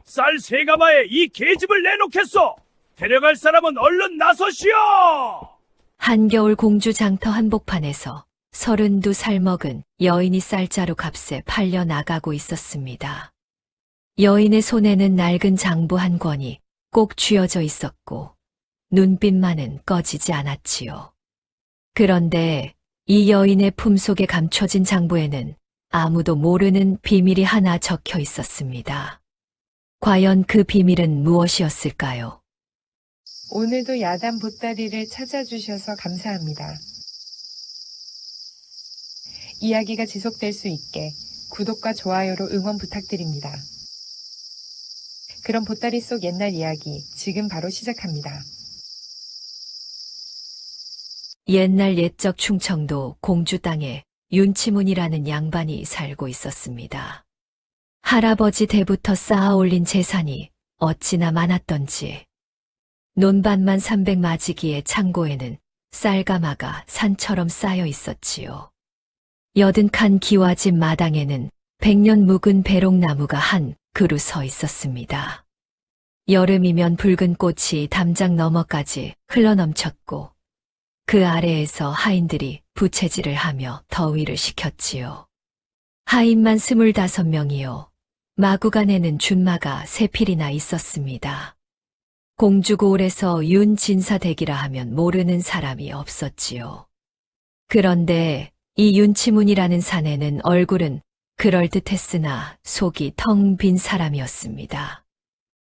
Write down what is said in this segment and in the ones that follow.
쌀 세 가마에 이 계집을 내놓겠소. 데려갈 사람은 얼른 나서시오. 한겨울 공주 장터 한복판에서 32살 먹은 여인이 쌀자루 값에 팔려 나가고 있었습니다. 여인의 손에는 낡은 장부 한 권이 꼭 쥐어져 있었고 눈빛만은 꺼지지 않았지요. 그런데 이 여인의 품속에 감춰진 장부에는 아무도 모르는 비밀이 하나 적혀 있었습니다. 과연 그 비밀은 무엇이었을까요? 오늘도 야단 보따리를 찾아주셔서 감사합니다. 이야기가 지속될 수 있게 구독과 좋아요로 응원 부탁드립니다. 그럼 보따리 속 옛날 이야기 지금 바로 시작합니다. 옛날 옛적 충청도 공주 땅에 윤치문이라는 양반이 살고 있었습니다. 할아버지 때부터 쌓아 올린 재산이 어찌나 많았던지 논밭만 300마지기의 창고에는 쌀가마가 산처럼 쌓여 있었지요. 80칸 기와집 마당에는 100년 묵은 배롱나무가 한 그루 서 있었습니다. 여름이면 붉은 꽃이 담장 너머까지 흘러넘쳤고 그 아래에서 하인들이 부채질을 하며 더위를 식혔지요. 하인만 25명이요. 마구간에는 준마가 3필이나 있었습니다. 공주고을에서 윤진사댁이라 하면 모르는 사람이 없었지요. 그런데 이 윤치문이라는 사내는 얼굴은 그럴듯했으나 속이 텅 빈 사람이었습니다.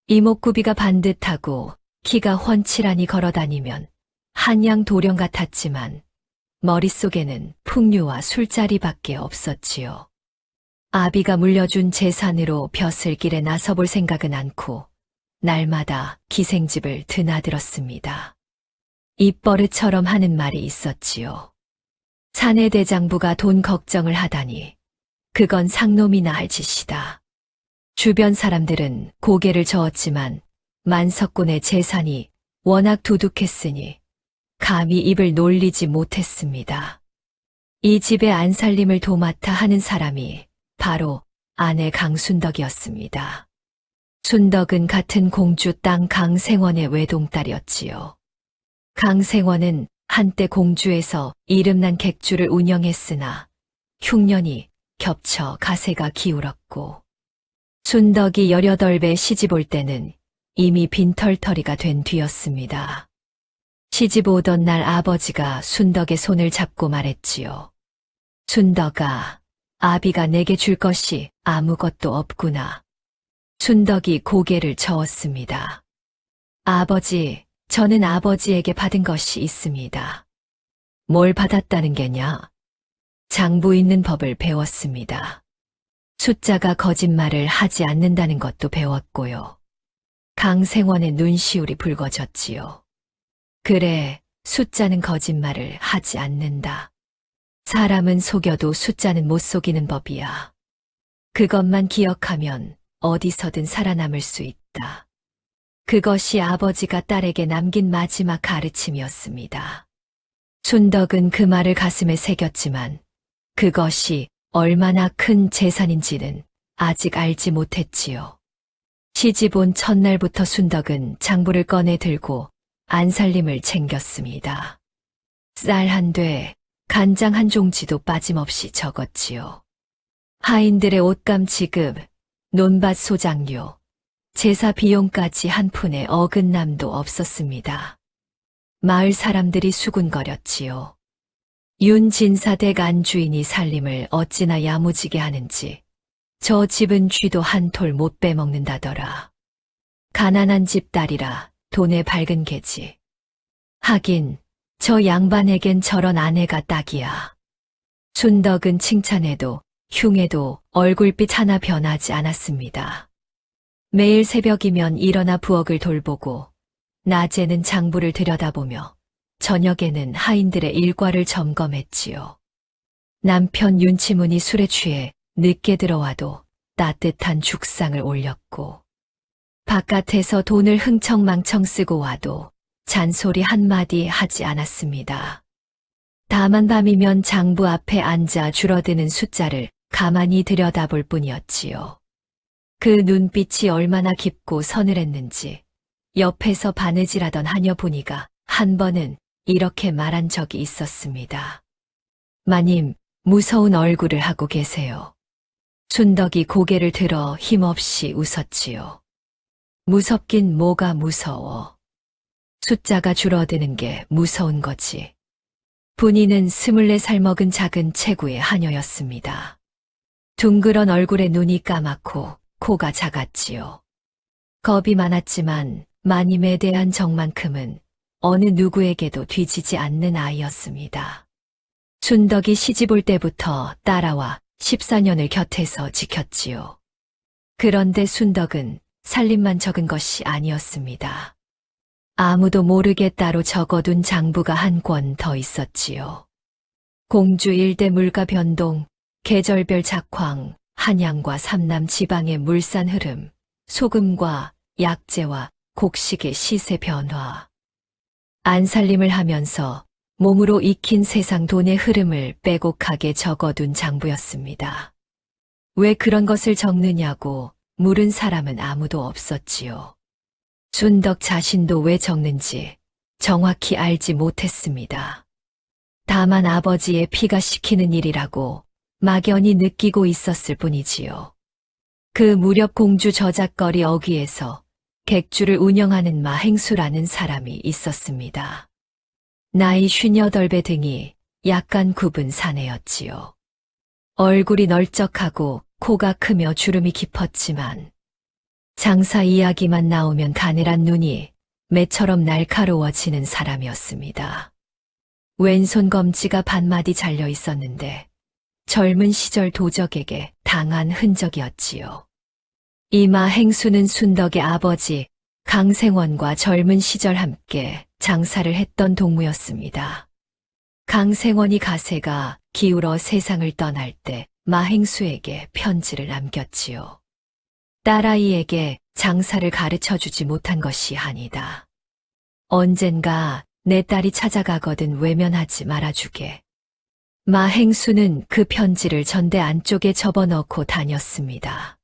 이목구비가 반듯하고 키가 훤칠하니 걸어다니면 한양 도령 같았지만 머릿속에는 풍류와 술자리밖에 없었지요. 아비가 물려준 재산으로 벼슬길에 나서볼 생각은 않고 날마다 기생집을 드나들었습니다. 입버릇처럼 하는 말이 있었지요. 사내 대장부가 돈 걱정을 하다니 그건 상놈이나 할 짓이다. 주변 사람들은 고개를 저었지만 만석군의 재산이 워낙 두둑했으니 감히 입을 놀리지 못했습니다. 이 집의 안살림을 도맡아 하는 사람이 바로 아내 강순덕이었습니다. 순덕은 같은 공주 땅 강생원의 외동딸이었지요. 강생원은 한때 공주에서 이름난 객주를 운영했으나 흉년이 겹쳐 가세가 기울었고 순덕이 18배 시집 올 때는 이미 빈털터리가 된 뒤였습니다. 시집 오던 날 아버지가 순덕의 손을 잡고 말했지요. 순덕아, 아비가 내게 줄 것이 아무것도 없구나. 순덕이 고개를 저었습니다. 아버지, 저는 아버지에게 받은 것이 있습니다. 뭘 받았다는 게냐? 장부 있는 법을 배웠습니다. 숫자가 거짓말을 하지 않는다는 것도 배웠고요. 강생원의 눈시울이 붉어졌지요. 그래, 숫자는 거짓말을 하지 않는다. 사람은 속여도 숫자는 못 속이는 법이야. 그것만 기억하면 어디서든 살아남을 수 있다. 그것이 아버지가 딸에게 남긴 마지막 가르침이었습니다. 순덕은 그 말을 가슴에 새겼지만 그것이 얼마나 큰 재산인지는 아직 알지 못했지요. 시집 온 첫날부터 순덕은 장부를 꺼내 들고 안살림을 챙겼습니다. 쌀 한 돼, 간장 한 종지도 빠짐없이 적었지요. 하인들의 옷감 지급, 논밭 소장료, 제사 비용까지 한 푼의 어긋남도 없었습니다. 마을 사람들이 수군거렸지요. 윤진사댁 안주인이 살림을 어찌나 야무지게 하는지 저 집은 쥐도 한 톨 못 빼먹는다더라. 가난한 집 딸이라 돈에 밝은 개지. 하긴 저 양반에겐 저런 아내가 딱이야. 순덕은 칭찬해도 흉해도 얼굴빛 하나 변하지 않았습니다. 매일 새벽이면 일어나 부엌을 돌보고 낮에는 장부를 들여다보며 저녁에는 하인들의 일과를 점검했지요. 남편 윤치문이 술에 취해 늦게 들어와도 따뜻한 죽상을 올렸고 바깥에서 돈을 흥청망청 쓰고 와도 잔소리 한마디 하지 않았습니다. 다만 밤이면 장부 앞에 앉아 줄어드는 숫자를 가만히 들여다볼 뿐이었지요. 그 눈빛이 얼마나 깊고 서늘했는지 옆에서 바느질하던 하녀 분이가 한 번은 이렇게 말한 적이 있었습니다. 마님, 무서운 얼굴을 하고 계세요. 순덕이 고개를 들어 힘없이 웃었지요. 무섭긴 뭐가 무서워. 숫자가 줄어드는 게 무서운 거지. 분이는 24살 먹은 작은 체구의 하녀였습니다. 둥그런 얼굴에 눈이 까맣고 코가 작았지요. 겁이 많았지만 마님에 대한 정만큼은 어느 누구에게도 뒤지지 않는 아이였습니다. 순덕이 시집 올 때부터 따라와 14년을 곁에서 지켰지요. 그런데 순덕은 살림만 적은 것이 아니었습니다. 아무도 모르게 따로 적어둔 장부가 한 권 더 있었지요. 공주 일대 물가 변동, 계절별 작황, 한양과 삼남 지방의 물산 흐름, 소금과 약재와 곡식의 시세 변화. 안살림을 하면서 몸으로 익힌 세상 돈의 흐름을 빼곡하게 적어둔 장부였습니다. 왜 그런 것을 적느냐고 물은 사람은 아무도 없었지요. 순덕 자신도 왜 적는지 정확히 알지 못했습니다. 다만 아버지의 피가 시키는 일이라고 막연히 느끼고 있었을 뿐이지요. 그 무렵 공주 저작거리 어귀에서 객주를 운영하는 마행수라는 사람이 있었습니다. 나이 58배 등이 약간 굽은 사내였지요. 얼굴이 널쩍하고 코가 크며 주름이 깊었지만 장사 이야기만 나오면 가늘한 눈이 매처럼 날카로워지는 사람이었습니다. 왼손 검지가 반마디 잘려 있었는데 젊은 시절 도적에게 당한 흔적이었지요. 이 마행수는 순덕의 아버지 강생원과 젊은 시절 함께 장사를 했던 동무였습니다. 강생원이 가세가 기울어 세상을 떠날 때 마행수에게 편지를 남겼지요. 딸아이에게 장사를 가르쳐주지 못한 것이 아니다. 언젠가 내 딸이 찾아가거든 외면하지 말아주게. 마행수는 그 편지를 전대 안쪽에 접어넣고 다녔습니다.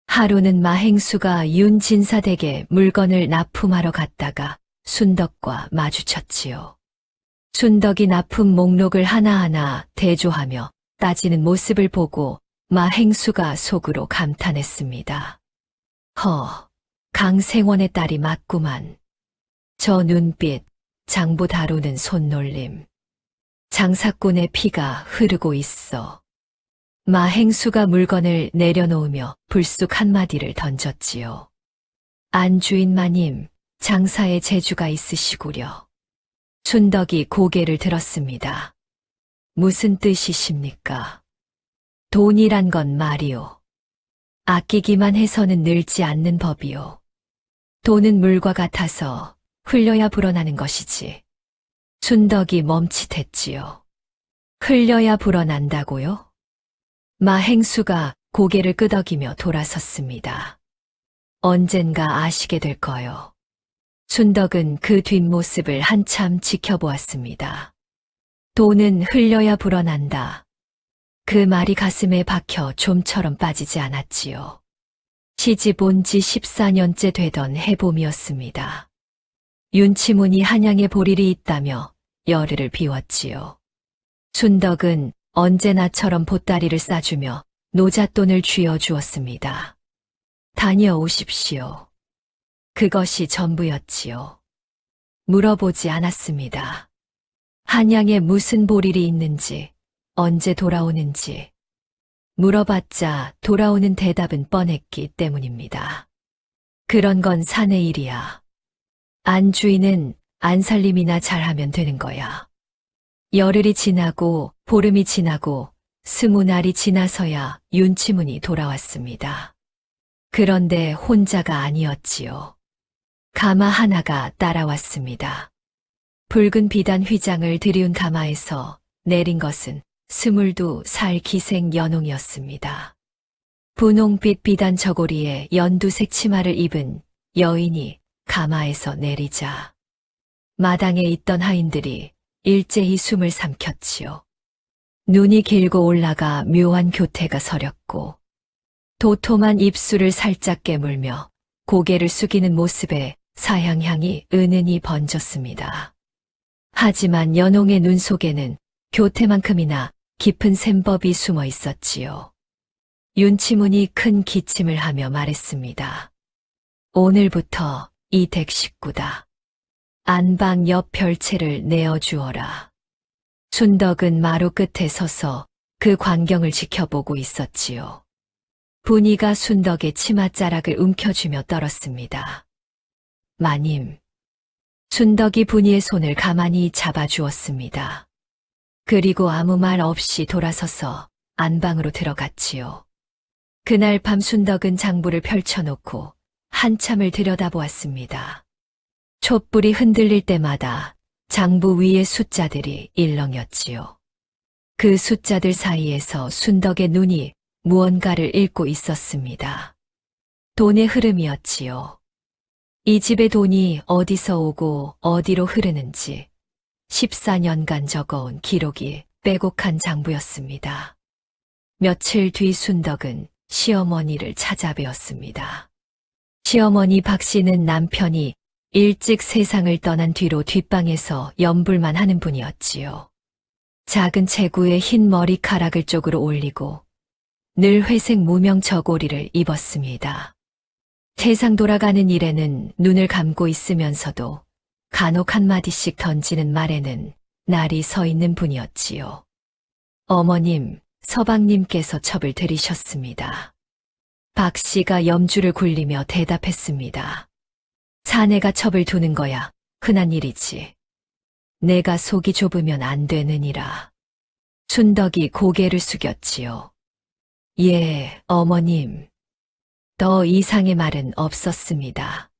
하루는 마행수가 윤진사댁에 물건을 납품하러 갔다가 순덕과 마주쳤지요. 순덕이 납품 목록을 하나하나 대조하며 따지는 모습을 보고 마행수가 속으로 감탄했습니다. 강생원의 딸이 맞구만. 저 눈빛, 장부 다루는 손놀림. 장사꾼의 피가 흐르고 있어. 마행수가 물건을 내려놓으며 불쑥 한마디를 던졌지요. 안주인마님, 장사에 재주가 있으시구려. 순덕이 고개를 들었습니다. 무슨 뜻이십니까? 돈이란 건 말이오. 아끼기만 해서는 늘지 않는 법이오. 돈은 물과 같아서 흘려야 불어나는 것이지. 순덕이 멈칫했지요. 흘려야 불어난다고요? 마행수가 고개를 끄덕이며 돌아섰습니다. 언젠가 아시게 될 거요. 순덕은 그 뒷모습을 한참 지켜보았습니다. 돈은 흘려야 불어난다. 그 말이 가슴에 박혀 좀처럼 빠지지 않았지요. 시집 온 지 14년째 되던 해봄이었습니다. 윤치문이 한양에 볼 일이 있다며 열흘을 비웠지요. 순덕은 언제나처럼 보따리를 싸주며 노잣돈을 쥐어주었습니다. 다녀오십시오. 그것이 전부였지요. 물어보지 않았습니다. 한양에 무슨 볼일이 있는지, 언제 돌아오는지. 물어봤자 돌아오는 대답은 뻔했기 때문입니다. 그런 건 사내 일이야. 안주인은 안살림이나 잘하면 되는 거야. 열흘이 지나고 보름이 지나고 20날이 지나서야 윤치문이 돌아왔습니다. 그런데 혼자가 아니었지요. 가마 하나가 따라왔습니다. 붉은 비단 휘장을 들이운 가마에서 내린 것은 22살 기생 연홍이었습니다. 분홍빛 비단 저고리에 연두색 치마를 입은 여인이 가마에서 내리자 마당에 있던 하인들이 일제히 숨을 삼켰지요. 눈이 길고 올라가 묘한 교태가 서렸고 도톰한 입술을 살짝 깨물며 고개를 숙이는 모습에 사향향이 은은히 번졌습니다. 하지만 연홍의 눈 속에는 교태만큼이나 깊은 셈법이 숨어 있었지요. 윤치문이 큰 기침을 하며 말했습니다. 오늘부터 이 댁 식구다. 안방 옆 별채를 내어주어라. 순덕은 마루 끝에 서서 그 광경을 지켜보고 있었지요. 분이가 순덕의 치맛자락을 움켜쥐며 떨었습니다. 마님. 순덕이 분이의 손을 가만히 잡아주었습니다. 그리고 아무 말 없이 돌아서서 안방으로 들어갔지요. 그날 밤 순덕은 장부를 펼쳐놓고 한참을 들여다보았습니다. 촛불이 흔들릴 때마다 장부 위의 숫자들이 일렁였지요. 그 숫자들 사이에서 순덕의 눈이 무언가를 읽고 있었습니다. 돈의 흐름이었지요. 이 집의 돈이 어디서 오고 어디로 흐르는지 14년간 적어온 기록이 빼곡한 장부였습니다. 며칠 뒤 순덕은 시어머니를 찾아뵈었습니다. 시어머니 박 씨는 남편이 일찍 세상을 떠난 뒤로 뒷방에서 연불만 하는 분이었지요. 작은 체구에 흰 머리카락을 쪽으로 올리고 늘 회색 무명 저고리를 입었습니다. 세상 돌아가는 일에는 눈을 감고 있으면서도 간혹 한마디씩 던지는 말에는 날이 서 있는 분이었지요. 어머님, 서방님께서 첩을 들이셨습니다. 박 씨가 염주를 굴리며 대답했습니다. 사내가 첩을 두는 거야 흔한 일이지. 내가 속이 좁으면 안 되느니라. 순덕이 고개를 숙였지요. 예, 어머님. 더 이상의 말은 없었습니다.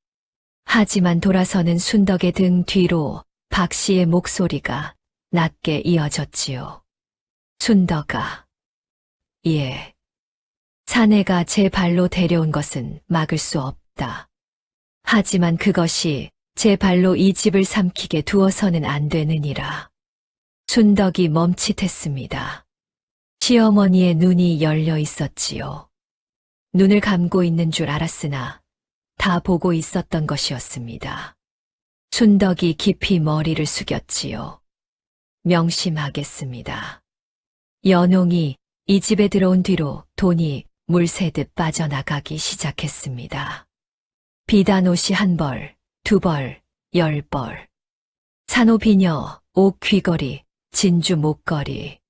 하지만 돌아서는 순덕의 등 뒤로 박 씨의 목소리가 낮게 이어졌지요. 순덕아. 예. 사내가 제 발로 데려온 것은 막을 수 없다. 하지만 그것이 제 발로 이 집을 삼키게 두어서는 안 되느니라. 순덕이 멈칫했습니다. 시어머니의 눈이 열려 있었지요. 눈을 감고 있는 줄 알았으나 다 보고 있었던 것이었습니다. 순덕이 깊이 머리를 숙였지요. 명심하겠습니다. 연홍이 이 집에 들어온 뒤로 돈이 물새듯 빠져나가기 시작했습니다. 비단 옷이 1벌, 2벌, 10벌. 산호비녀, 옥 귀걸이, 진주 목걸이.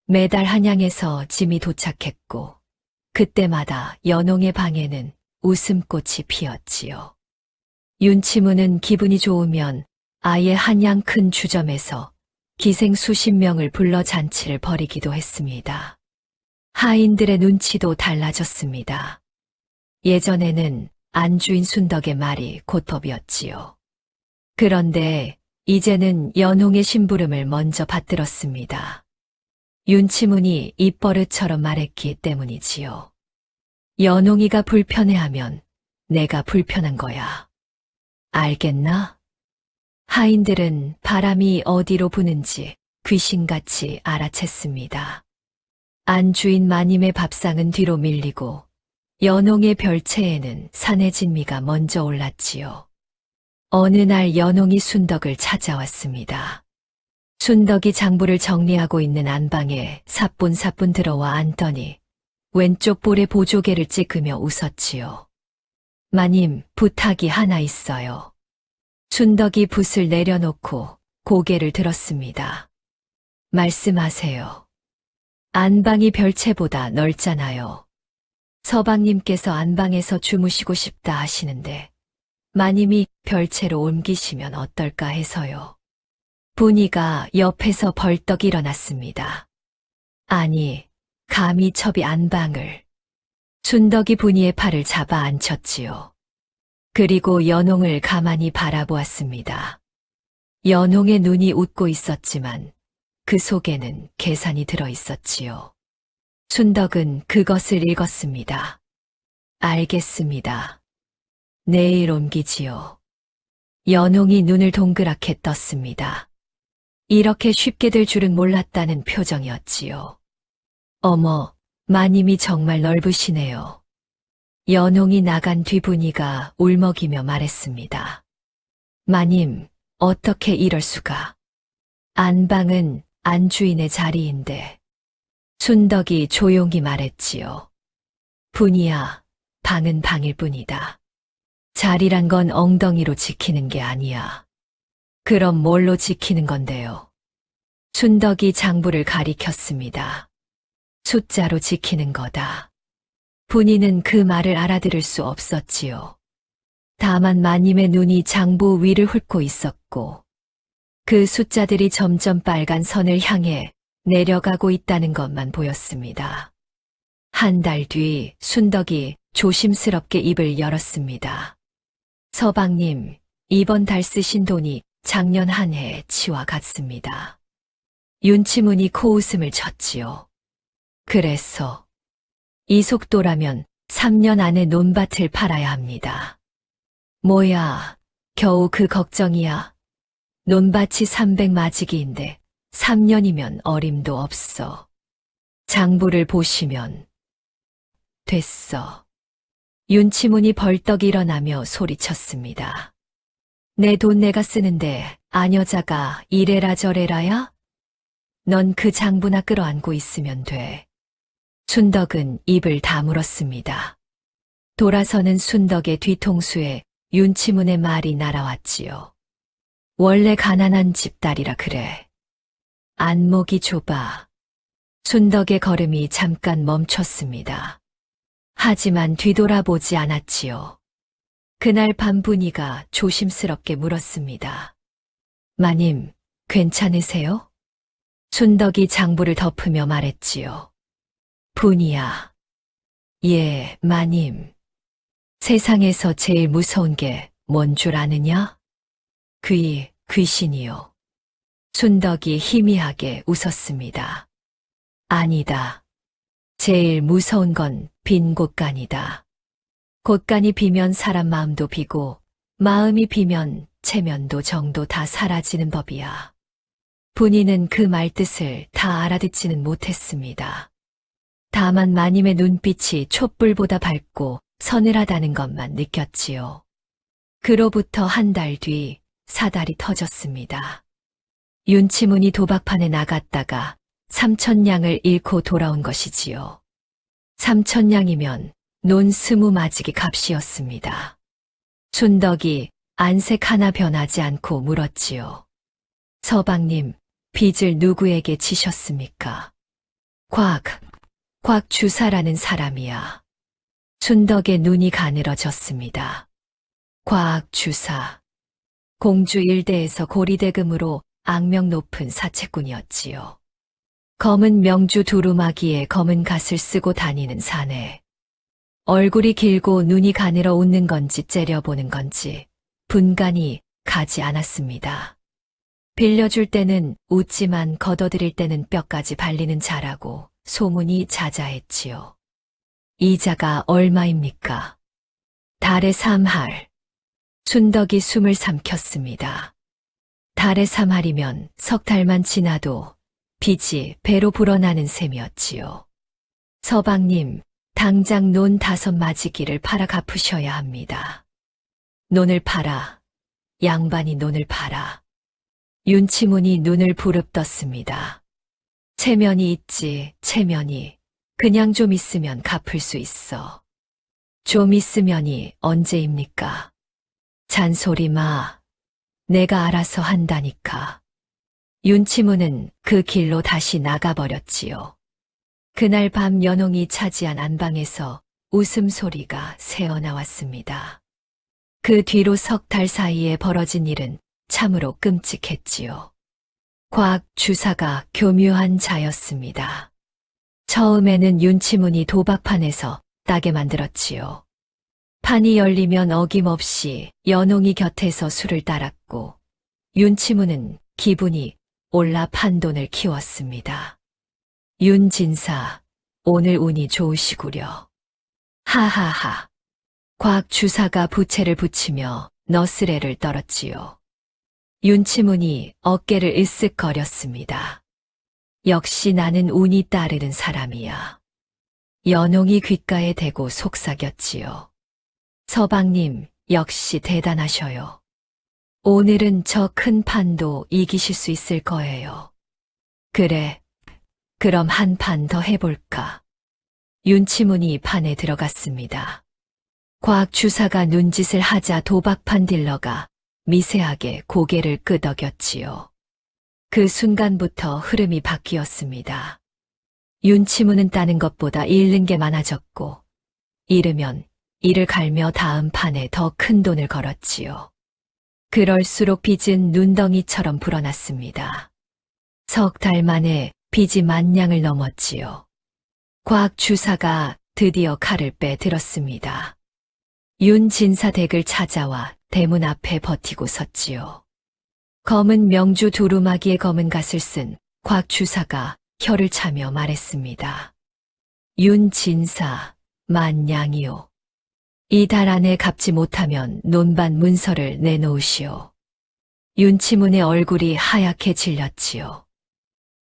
매달 한양에서 짐이 도착했고 그때마다 연홍의 방에는 웃음꽃이 피었지요. 윤치무는 기분이 좋으면 아예 한양 큰 주점에서 기생 수십 명을 불러 잔치를 벌이기도 했습니다. 하인들의 눈치도 달라졌습니다. 예전에는 안주인 순덕의 말이 곧법이었지요. 그런데 이제는 연홍의 심부름을 먼저 받들었습니다. 윤치문이 입버릇처럼 말했기 때문이지요. 연홍이가 불편해하면 내가 불편한 거야. 알겠나? 하인들은 바람이 어디로 부는지 귀신같이 알아챘습니다. 안주인 마님의 밥상은 뒤로 밀리고 연홍의 별채에는 산의 진미가 먼저 올랐지요. 어느 날 연홍이 순덕을 찾아왔습니다. 순덕이 장부를 정리하고 있는 안방에 사뿐사뿐 들어와 앉더니 왼쪽 볼에 보조개를 찍으며 웃었지요. 마님, 부탁이 하나 있어요. 순덕이 붓을 내려놓고 고개를 들었습니다. 말씀하세요. 안방이 별채보다 넓잖아요. 서방님께서 안방에서 주무시고 싶다 하시는데 마님이 별채로 옮기시면 어떨까 해서요. 분이가 옆에서 벌떡 일어났습니다. 아니, 감히 첩이 안방을. 순덕이 분이의 팔을 잡아 앉혔지요. 그리고 연홍을 가만히 바라보았습니다. 연홍의 눈이 웃고 있었지만 그 속에는 계산이 들어 있었지요. 순덕은 그것을 읽었습니다. 알겠습니다. 내일 옮기지요. 연홍이 눈을 동그랗게 떴습니다. 이렇게 쉽게 될 줄은 몰랐다는 표정이었지요. 어머, 마님이 정말 넓으시네요. 연홍이 나간 뒤 분이가 울먹이며 말했습니다. 마님, 어떻게 이럴 수가. 안방은 안주인의 자리인데. 순덕이 조용히 말했지요. 분이야, 방은 방일 뿐이다. 자리란 건 엉덩이로 지키는 게 아니야. 그럼 뭘로 지키는 건데요? 순덕이 장부를 가리켰습니다. 숫자로 지키는 거다. 분이는 그 말을 알아들을 수 없었지요. 다만 마님의 눈이 장부 위를 훑고 있었고 그 숫자들이 점점 빨간 선을 향해 내려가고 있다는 것만 보였습니다. 한 달 뒤 순덕이 조심스럽게 입을 열었습니다. 서방님, 이번 달 쓰신 돈이 작년 한 해 치와 같습니다. 윤치문이 코웃음을 쳤지요. 그래서 이 속도라면 3년 안에 논밭을 팔아야 합니다. 뭐야, 겨우 그 걱정이야. 논밭이 300마지기인데 3년이면 어림도 없어. 장부를 보시면 됐어. 윤치문이 벌떡 일어나며 소리쳤습니다. 내 돈 내가 쓰는데 아녀자가 이래라 저래라야? 넌 그 장부나 끌어안고 있으면 돼. 순덕은 입을 다물었습니다. 돌아서는 순덕의 뒤통수에 윤치문의 말이 날아왔지요. 원래 가난한 집 딸이라 그래. 안목이 좁아. 순덕의 걸음이 잠깐 멈췄습니다. 하지만 뒤돌아보지 않았지요. 그날 밤 분이가 조심스럽게 물었습니다. 마님, 괜찮으세요? 순덕이 장부를 덮으며 말했지요. 분이야. 예, 마님. 세상에서 제일 무서운 게 뭔 줄 아느냐? 귀신이요. 순덕이 희미하게 웃었습니다. 아니다. 제일 무서운 건 빈 곳간이다. 곳간이 비면 사람 마음도 비고 마음이 비면 체면도 정도 다 사라지는 법이야. 분이는 그 말뜻을 다 알아듣지는 못했습니다. 다만 마님의 눈빛이 촛불보다 밝고 서늘하다는 것만 느꼈지요. 그로부터 한 달 뒤 사달이 터졌습니다. 윤치문이 도박판에 나갔다가 3,000냥을 잃고 돌아온 것이지요. 3,000냥이면 논 20마지기 값이었습니다. 순덕이 안색 하나 변하지 않고 물었지요. 서방님, 빚을 누구에게 지셨습니까? 곽 주사라는 사람이야. 순덕의 눈이 가늘어졌습니다. 곽 주사. 공주 일대에서 고리대금으로 악명 높은 사채꾼이었지요. 검은 명주 두루마기에 검은 갓을 쓰고 다니는 사내. 얼굴이 길고 눈이 가늘어 웃는 건지 째려보는 건지 분간이 가지 않았습니다. 빌려줄 때는 웃지만 걷어들일 때는 뼈까지 발리는 자라고 소문이 자자했지요. 이자가 얼마입니까? 달에 3할. 순덕이 숨을 삼켰습니다. 달에 3할이면 석 달만 지나도 빚이 배로 불어나는 셈이었지요. 서방님, 당장 논 5마지기를 팔아 갚으셔야 합니다. 논을 팔아. 양반이 논을 팔아. 윤치문이 눈을 부릅떴습니다. 체면이 있지, 체면이. 그냥 좀 있으면 갚을 수 있어. 좀 있으면이 언제입니까? 잔소리 마. 내가 알아서 한다니까. 윤치문은 그 길로 다시 나가버렸지요. 그날 밤 연홍이 차지한 안방에서 웃음소리가 새어나왔습니다. 그 뒤로 석 달 사이에 벌어진 일은 참으로 끔찍했지요. 곽 주사가 교묘한 자였습니다. 처음에는 윤치문이 도박판에서 따게 만들었지요. 판이 열리면 어김없이 연홍이 곁에서 술을 따랐고 윤치문은 기분이 올라 판돈을 키웠습니다. 윤진사, 오늘 운이 좋으시구려. 하하하. 곽 주사가 부채를 붙이며 너스레를 떨었지요. 윤치문이 어깨를 으쓱거렸습니다. 역시 나는 운이 따르는 사람이야. 연홍이 귓가에 대고 속삭였지요. 서방님, 역시 대단하셔요. 오늘은 저 큰 판도 이기실 수 있을 거예요. 그래, 그럼 한 판 더 해볼까? 윤치문이 판에 들어갔습니다. 곽 주사가 눈짓을 하자 도박판 딜러가 미세하게 고개를 끄덕였지요. 그 순간부터 흐름이 바뀌었습니다. 윤치문은 따는 것보다 잃는 게 많아졌고, 잃으면 이를 갈며 다음 판에 더 큰 돈을 걸었지요. 그럴수록 빚은 눈덩이처럼 불어났습니다. 석 달 만에 빚이 만냥을 넘었지요. 곽 주사가 드디어 칼을 빼들었습니다. 윤 진사 댁을 찾아와 대문 앞에 버티고 섰지요. 검은 명주 두루마기에 검은 갓을 쓴 곽 주사가 혀를 차며 말했습니다. 윤 진사, 만냥이요. 이 달 안에 갚지 못하면 논반 문서를 내놓으시오. 윤치문의 얼굴이 하얗게 질렸지요.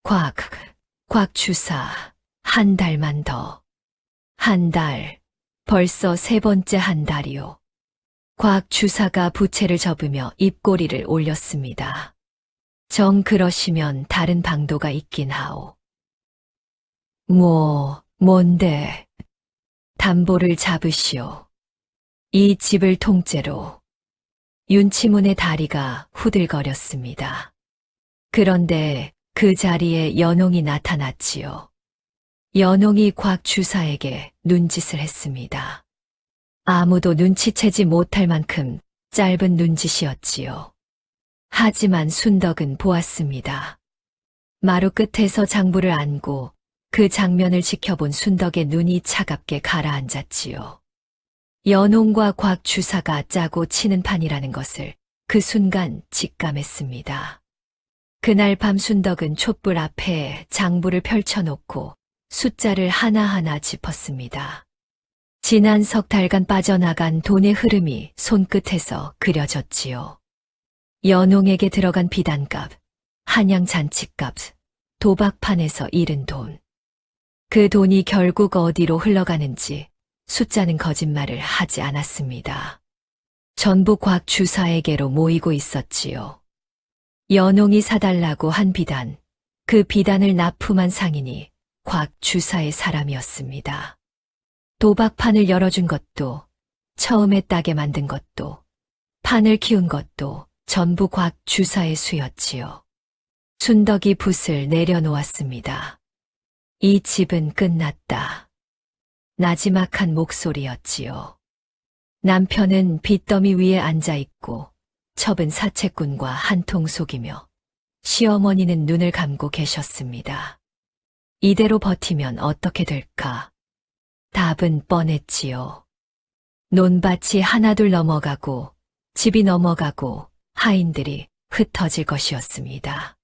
곽 주사, 한 달만 더. 한 달, 벌써 세 번째 한 달이요. 곽 주사가 부채를 접으며 입꼬리를 올렸습니다. 정 그러시면 다른 방도가 있긴 하오. 뭔데? 담보를 잡으시오. 이 집을 통째로. 윤치문의 다리가 후들거렸습니다. 그런데 그 자리에 연홍이 나타났지요. 연홍이 곽 주사에게 눈짓을 했습니다. 아무도 눈치채지 못할 만큼 짧은 눈짓이었지요. 하지만 순덕은 보았습니다. 마루 끝에서 장부를 안고 그 장면을 지켜본 순덕의 눈이 차갑게 가라앉았지요. 연홍과 곽 주사가 짜고 치는 판이라는 것을 그 순간 직감했습니다. 그날 밤 순덕은 촛불 앞에 장부를 펼쳐놓고 숫자를 하나하나 짚었습니다. 지난 석 달간 빠져나간 돈의 흐름이 손끝에서 그려졌지요. 연홍에게 들어간 비단값, 한양 잔치값, 도박판에서 잃은 돈. 그 돈이 결국 어디로 흘러가는지 숫자는 거짓말을 하지 않았습니다. 전부 곽 주사에게로 모이고 있었지요. 연홍이 사달라고 한 비단, 그 비단을 납품한 상인이 곽 주사의 사람이었습니다. 도박판을 열어준 것도, 처음에 따게 만든 것도, 판을 키운 것도 전부 곽 주사의 수였지요. 순덕이 붓을 내려놓았습니다. 이 집은 끝났다. 나지막한 목소리였지요. 남편은 빚더미 위에 앉아있고 첩은 사채꾼과 한통 속이며 시어머니는 눈을 감고 계셨습니다. 이대로 버티면 어떻게 될까? 답은 뻔했지요. 논밭이 하나둘 넘어가고 집이 넘어가고 하인들이 흩어질 것이었습니다.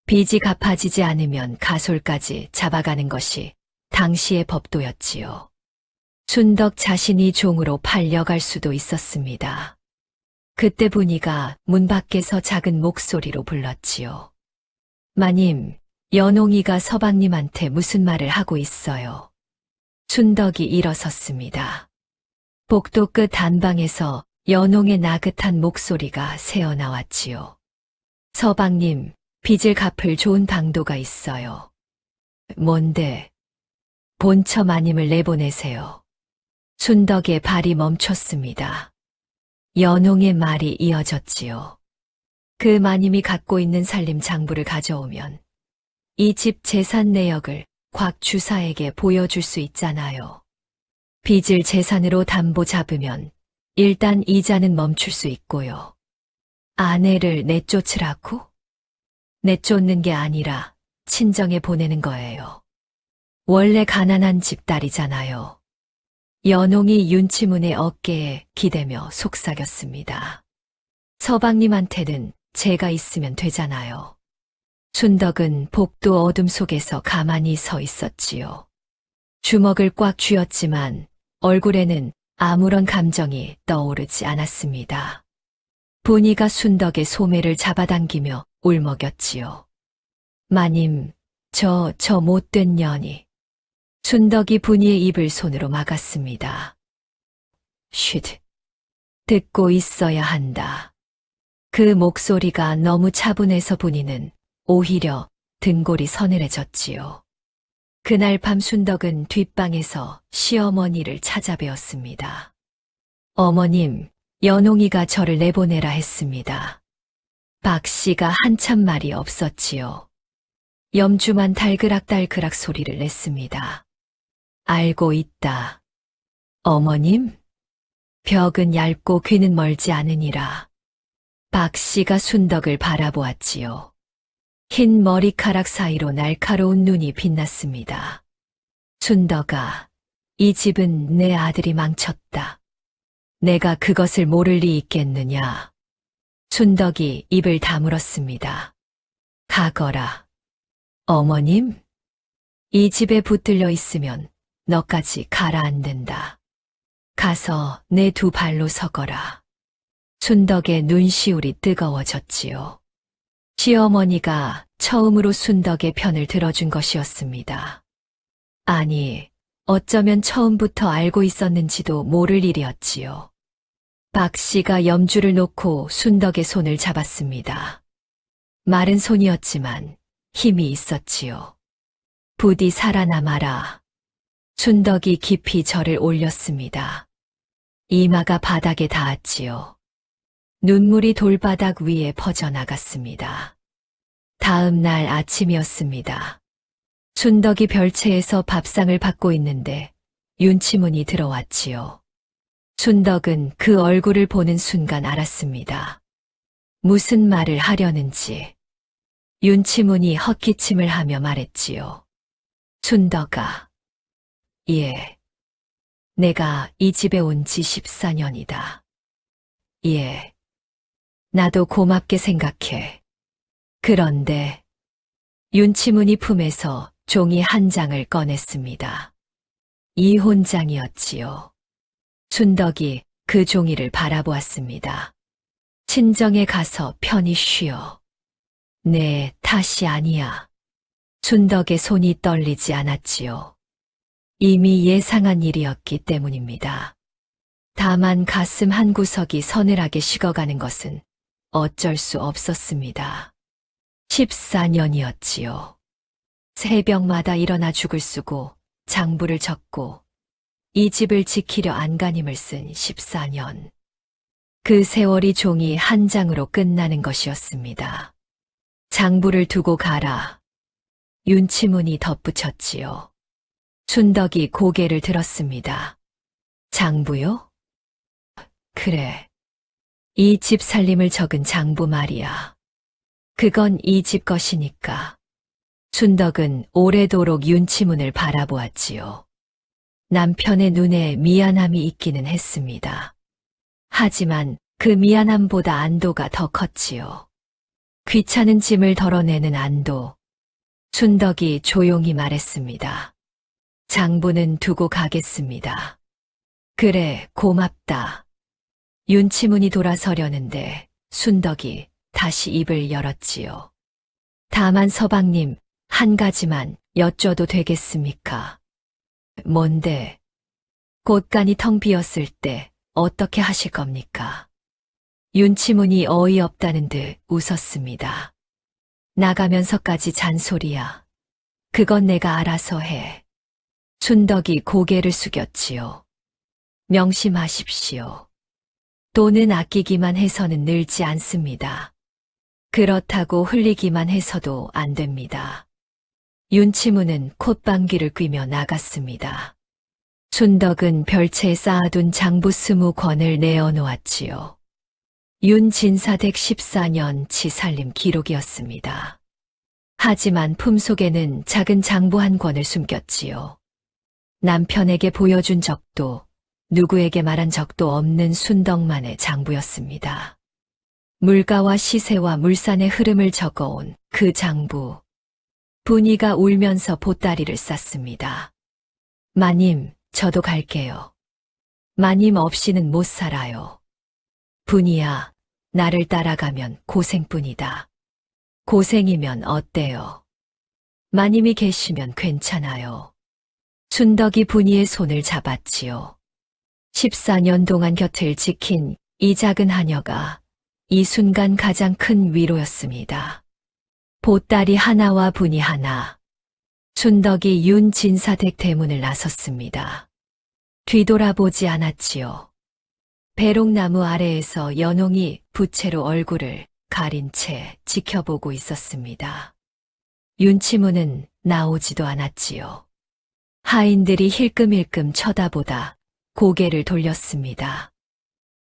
빚이 갚아지지 않으면 가솔까지 잡아가는 것이 당시의 법도였지요. 순덕 자신이 종으로 팔려갈 수도 있었습니다. 그때 분이가 문 밖에서 작은 목소리로 불렀지요. 마님, 연홍이가 서방님한테 무슨 말을 하고 있어요. 순덕이 일어섰습니다. 복도 끝 안방에서 연홍의 나긋한 목소리가 새어나왔지요. 서방님, 빚을 갚을 좋은 방도가 있어요. 뭔데? 본처 마님을 내보내세요. 순덕의 발이 멈췄습니다. 연홍의 말이 이어졌지요. 그 마님이 갖고 있는 살림 장부를 가져오면 이 집 재산 내역을 곽 주사에게 보여줄 수 있잖아요. 빚을 재산으로 담보 잡으면 일단 이자는 멈출 수 있고요. 아내를 내쫓으라고? 내쫓는 게 아니라 친정에 보내는 거예요. 원래 가난한 집 딸이잖아요. 연홍이 윤치문의 어깨에 기대며 속삭였습니다. 서방님한테는 제가 있으면 되잖아요. 순덕은 복도 어둠 속에서 가만히 서 있었지요. 주먹을 꽉 쥐었지만 얼굴에는 아무런 감정이 떠오르지 않았습니다. 분이가 순덕의 소매를 잡아당기며 울먹였지요. 마님, 저 못된 년이. 순덕이 분이의 입을 손으로 막았습니다. 쉿. 듣고 있어야 한다. 그 목소리가 너무 차분해서 분이는 오히려 등골이 서늘해졌지요. 그날 밤 순덕은 뒷방에서 시어머니를 찾아뵈었습니다. 어머님, 연홍이가 저를 내보내라 했습니다. 박 씨가 한참 말이 없었지요. 염주만 달그락달그락 소리를 냈습니다. 알고 있다. 어머님? 벽은 얇고 귀는 멀지 않으니라. 박 씨가 순덕을 바라보았지요. 흰 머리카락 사이로 날카로운 눈이 빛났습니다. 순덕아, 이 집은 내 아들이 망쳤다. 내가 그것을 모를 리 있겠느냐. 순덕이 입을 다물었습니다. 가거라. 어머님? 이 집에 붙들려 있으면 너까지 가라앉는다. 가서 내 두 발로 서거라. 순덕의 눈시울이 뜨거워졌지요. 시어머니가 처음으로 순덕의 편을 들어준 것이었습니다. 아니, 어쩌면 처음부터 알고 있었는지도 모를 일이었지요. 박 씨가 염주를 놓고 순덕의 손을 잡았습니다. 마른 손이었지만 힘이 있었지요. 부디 살아남아라. 순덕이 깊이 절을 올렸습니다. 이마가 바닥에 닿았지요. 눈물이 돌바닥 위에 퍼져나갔습니다. 다음 날 아침이었습니다. 순덕이 별채에서 밥상을 받고 있는데 윤치문이 들어왔지요. 순덕은 그 얼굴을 보는 순간 알았습니다. 무슨 말을 하려는지. 윤치문이 헛기침을 하며 말했지요. 순덕아. 예. 내가 이 집에 온 지 14년이다. 예. 나도 고맙게 생각해. 그런데 윤치문이 품에서 종이 한 장을 꺼냈습니다. 이혼장이었지요. 순덕이 그 종이를 바라보았습니다. 친정에 가서 편히 쉬어. 내 탓이 아니야. 순덕의 손이 떨리지 않았지요. 이미 예상한 일이었기 때문입니다. 다만 가슴 한구석이 서늘하게 식어가는 것은 어쩔 수 없었습니다. 14년이었지요. 새벽마다 일어나 죽을 쓰고 장부를 적고 이 집을 지키려 안간힘을 쓴 14년. 그 세월이 종이 한 장으로 끝나는 것이었습니다. 장부를 두고 가라. 윤치문이 덧붙였지요. 순덕이 고개를 들었습니다. 장부요? 그래. 이 집 살림을 적은 장부 말이야. 그건 이 집 것이니까. 순덕은 오래도록 윤치문을 바라보았지요. 남편의 눈에 미안함이 있기는 했습니다. 하지만 그 미안함보다 안도가 더 컸지요. 귀찮은 짐을 덜어내는 안도. 순덕이 조용히 말했습니다. 장부는 두고 가겠습니다. 그래, 고맙다. 윤치문이 돌아서려는데 순덕이 다시 입을 열었지요. 다만 서방님, 한 가지만 여쭤도 되겠습니까? 뭔데? 곳간이 텅 비었을 때 어떻게 하실 겁니까? 윤치문이 어이없다는 듯 웃었습니다. 나가면서까지 잔소리야. 그건 내가 알아서 해. 순덕이 고개를 숙였지요. 명심하십시오. 돈은 아끼기만 해서는 늘지 않습니다. 그렇다고 흘리기만 해서도 안 됩니다. 윤치문은 콧방귀를 뀌며 나갔습니다. 순덕은 별채에 쌓아둔 장부 20권을 내어놓았지요. 윤진사댁 14년 치살림 기록이었습니다. 하지만 품속에는 작은 장부 한 권을 숨겼지요. 남편에게 보여준 적도 누구에게 말한 적도 없는 순덕만의 장부였습니다. 물가와 시세와 물산의 흐름을 적어온 그 장부. 분이가 울면서 보따리를 쌌습니다. 마님, 저도 갈게요. 마님 없이는 못 살아요. 분이야, 나를 따라가면 고생뿐이다. 고생이면 어때요? 마님이 계시면 괜찮아요. 순덕이 분이의 손을 잡았지요. 14년 동안 곁을 지킨 이 작은 하녀가 이 순간 가장 큰 위로였습니다. 보따리 하나와 분이 하나. 순덕이 윤진사댁 대문을 나섰습니다. 뒤돌아보지 않았지요. 배롱나무 아래에서 연홍이 부채로 얼굴을 가린 채 지켜보고 있었습니다. 윤치무는 나오지도 않았지요. 하인들이 힐끔힐끔 쳐다보다 고개를 돌렸습니다.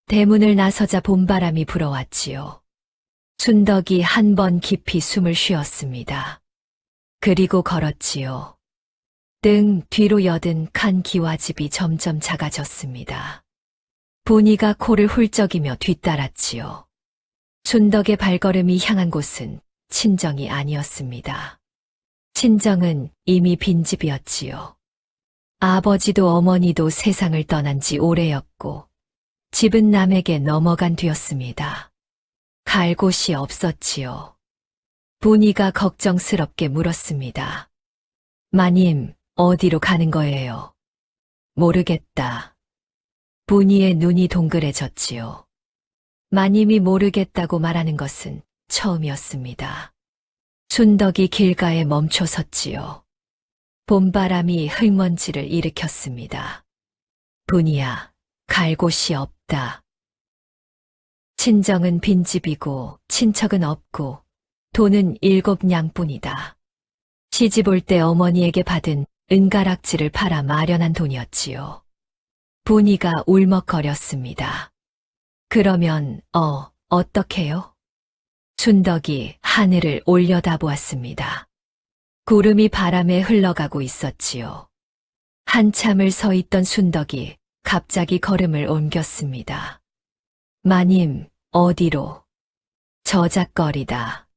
대문을 나서자 봄바람이 불어왔지요. 순덕이 한 번 깊이 숨을 쉬었습니다. 그리고 걸었지요. 등 뒤로 여든 칸 기와집이 점점 작아졌습니다. 분이가 코를 훌쩍이며 뒤따랐지요. 순덕의 발걸음이 향한 곳은 친정이 아니었습니다. 친정은 이미 빈집이었지요. 아버지도 어머니도 세상을 떠난 지 오래였고 집은 남에게 넘어간 뒤였습니다. 갈 곳이 없었지요. 분이가 걱정스럽게 물었습니다. 마님, 어디로 가는 거예요? 모르겠다. 분이의 눈이 동그래졌지요. 마님이 모르겠다고 말하는 것은 처음이었습니다. 순덕이 길가에 멈춰 섰지요. 봄바람이 흙먼지를 일으켰습니다. 분이야, 갈 곳이 없다. 친정은 빈집이고 친척은 없고 돈은 7냥뿐이다. 시집 올 때 어머니에게 받은 은가락지를 팔아 마련한 돈이었지요. 분이가 울먹거렸습니다. 그러면 어떡해요? 순덕이 하늘을 올려다보았습니다. 구름이 바람에 흘러가고 있었지요. 한참을 서 있던 순덕이 갑자기 걸음을 옮겼습니다. 마님, 어디로? 저작거리다.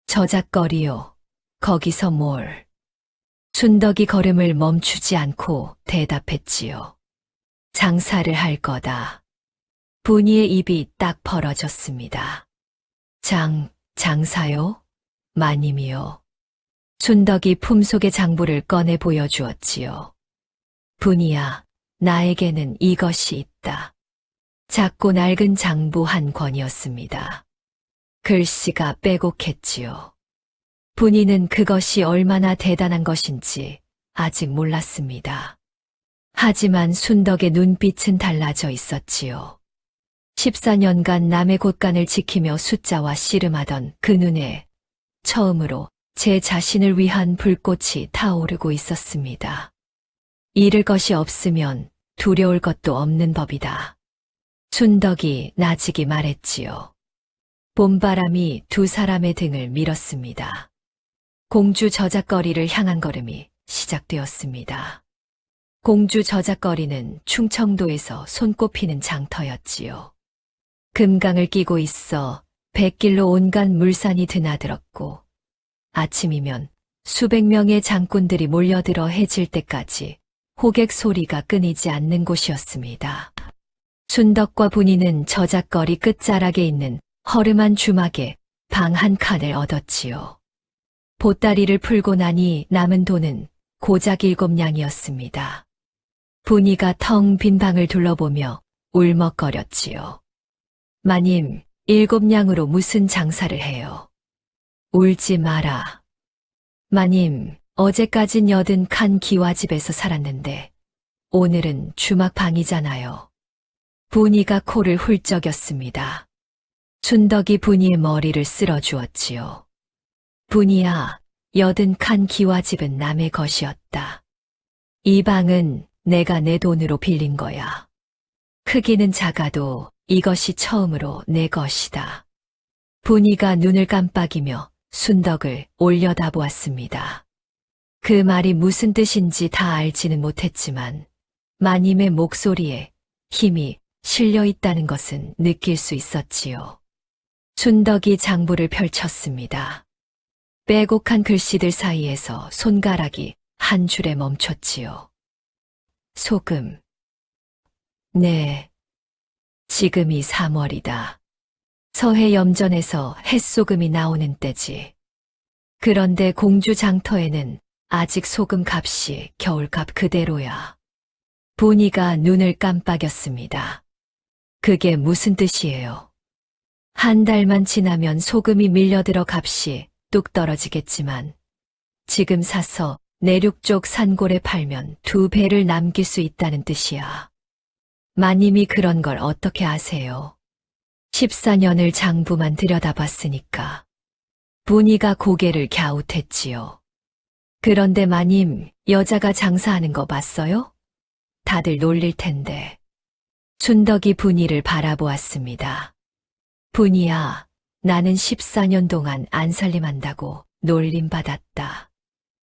저작거리요. 거기서 뭘? 순덕이 걸음을 멈추지 않고 대답했지요. 장사를 할 거다. 분이의 입이 딱 벌어졌습니다. 장사요? 마님이요. 순덕이 품속의 장부를 꺼내 보여주었지요. 분이야, 나에게는 이것이 있다. 작고 낡은 장부 한 권이었습니다. 글씨가 빼곡했지요. 분이는 그것이 얼마나 대단한 것인지 아직 몰랐습니다. 하지만 순덕의 눈빛은 달라져 있었지요. 14년간 남의 곳간을 지키며 숫자와 씨름하던 그 눈에 처음으로 제 자신을 위한 불꽃이 타오르고 있었습니다. 잃을 것이 없으면 두려울 것도 없는 법이다. 순덕이 나직이 말했지요. 봄바람이 두 사람의 등을 밀었습니다. 공주 저작거리를 향한 걸음이 시작되었습니다. 공주 저작거리는 충청도에서 손꼽히는 장터였지요. 금강을 끼고 있어 백길로 온갖 물산이 드나들었고 아침이면 수백 명의 장꾼들이 몰려들어 해질 때까지 호객 소리가 끊이지 않는 곳이었습니다. 순덕과 분이는 저작거리 끝자락에 있는 허름한 주막에 방 한 칸을 얻었지요. 보따리를 풀고 나니 남은 돈은 고작 7냥이었습니다. 분이가 텅 빈 방을 둘러보며 울먹거렸지요. 마님, 7냥으로 무슨 장사를 해요? 울지 마라. 마님, 어제까진 80칸 기와집에서 살았는데 오늘은 주막방이잖아요. 분이가 코를 훌쩍였습니다. 순덕이 분이의 머리를 쓸어주었지요. 분이야, 80칸 기와집은 남의 것이었다. 이 방은 내가 내 돈으로 빌린 거야. 크기는 작아도 이것이 처음으로 내 것이다. 분이가 눈을 깜빡이며 순덕을 올려다보았습니다. 그 말이 무슨 뜻인지 다 알지는 못했지만 마님의 목소리에 힘이 실려 있다는 것은 느낄 수 있었지요. 순덕이 장부를 펼쳤습니다. 빼곡한 글씨들 사이에서 손가락이 한 줄에 멈췄지요. 소금. 네. 지금이 3월이다. 서해 염전에서 햇소금이 나오는 때지. 그런데 공주 장터에는 아직 소금 값이 겨울값 그대로야. 분이가 눈을 깜빡였습니다. 그게 무슨 뜻이에요? 한 달만 지나면 소금이 밀려들어 값이 뚝 떨어지겠지만 지금 사서 내륙 쪽 산골에 팔면 2배를 남길 수 있다는 뜻이야. 마님이 그런 걸 어떻게 아세요? 14년을 장부만 들여다봤으니까. 분이가 고개를 갸웃했지요. 그런데 마님, 여자가 장사하는 거 봤어요? 다들 놀릴 텐데. 순덕이 분이를 바라보았습니다. 분이야, 나는 14년 동안 안살림한다고 놀림받았다.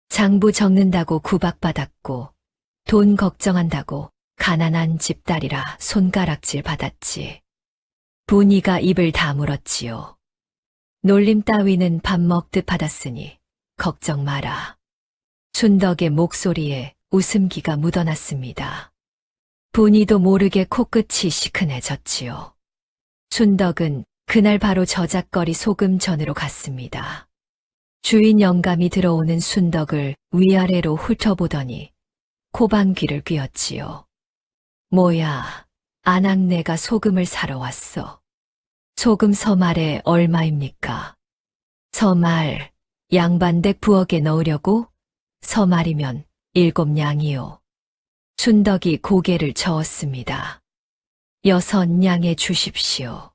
장부 적는다고 구박받았고, 돈 걱정한다고 가난한 집딸이라 손가락질 받았지. 분이가 입을 다물었지요. 놀림 따위는 밥 먹듯 받았으니 걱정 마라. 순덕의 목소리에 웃음기가 묻어났습니다. 분이도 모르게 코끝이 시큰해졌지요. 순덕은 그날 바로 저작거리 소금전으로 갔습니다. 주인 영감이 들어오는 순덕을 위아래로 훑어보더니 코방귀를 뀌었지요. 뭐야, 안악내가 소금을 사러 왔어. 소금 서말에 얼마입니까? 서말, 양반댁 부엌에 넣으려고? 서말이면 7냥이요. 순덕이 고개를 저었습니다. 6냥에 주십시오.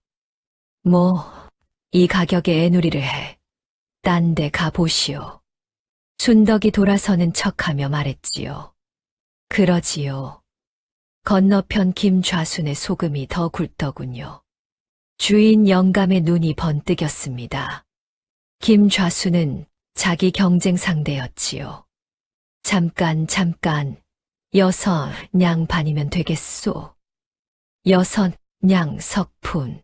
이 가격에 애누리를 해. 딴 데 가보시오. 순덕이 돌아서는 척하며 말했지요. 그러지요. 건너편 김좌순의 소금이 더 굵더군요. 주인 영감의 눈이 번뜩였습니다. 김좌순은 자기 경쟁 상대였지요. 잠깐, 6냥 반이면 되겠소. 6냥 석푼.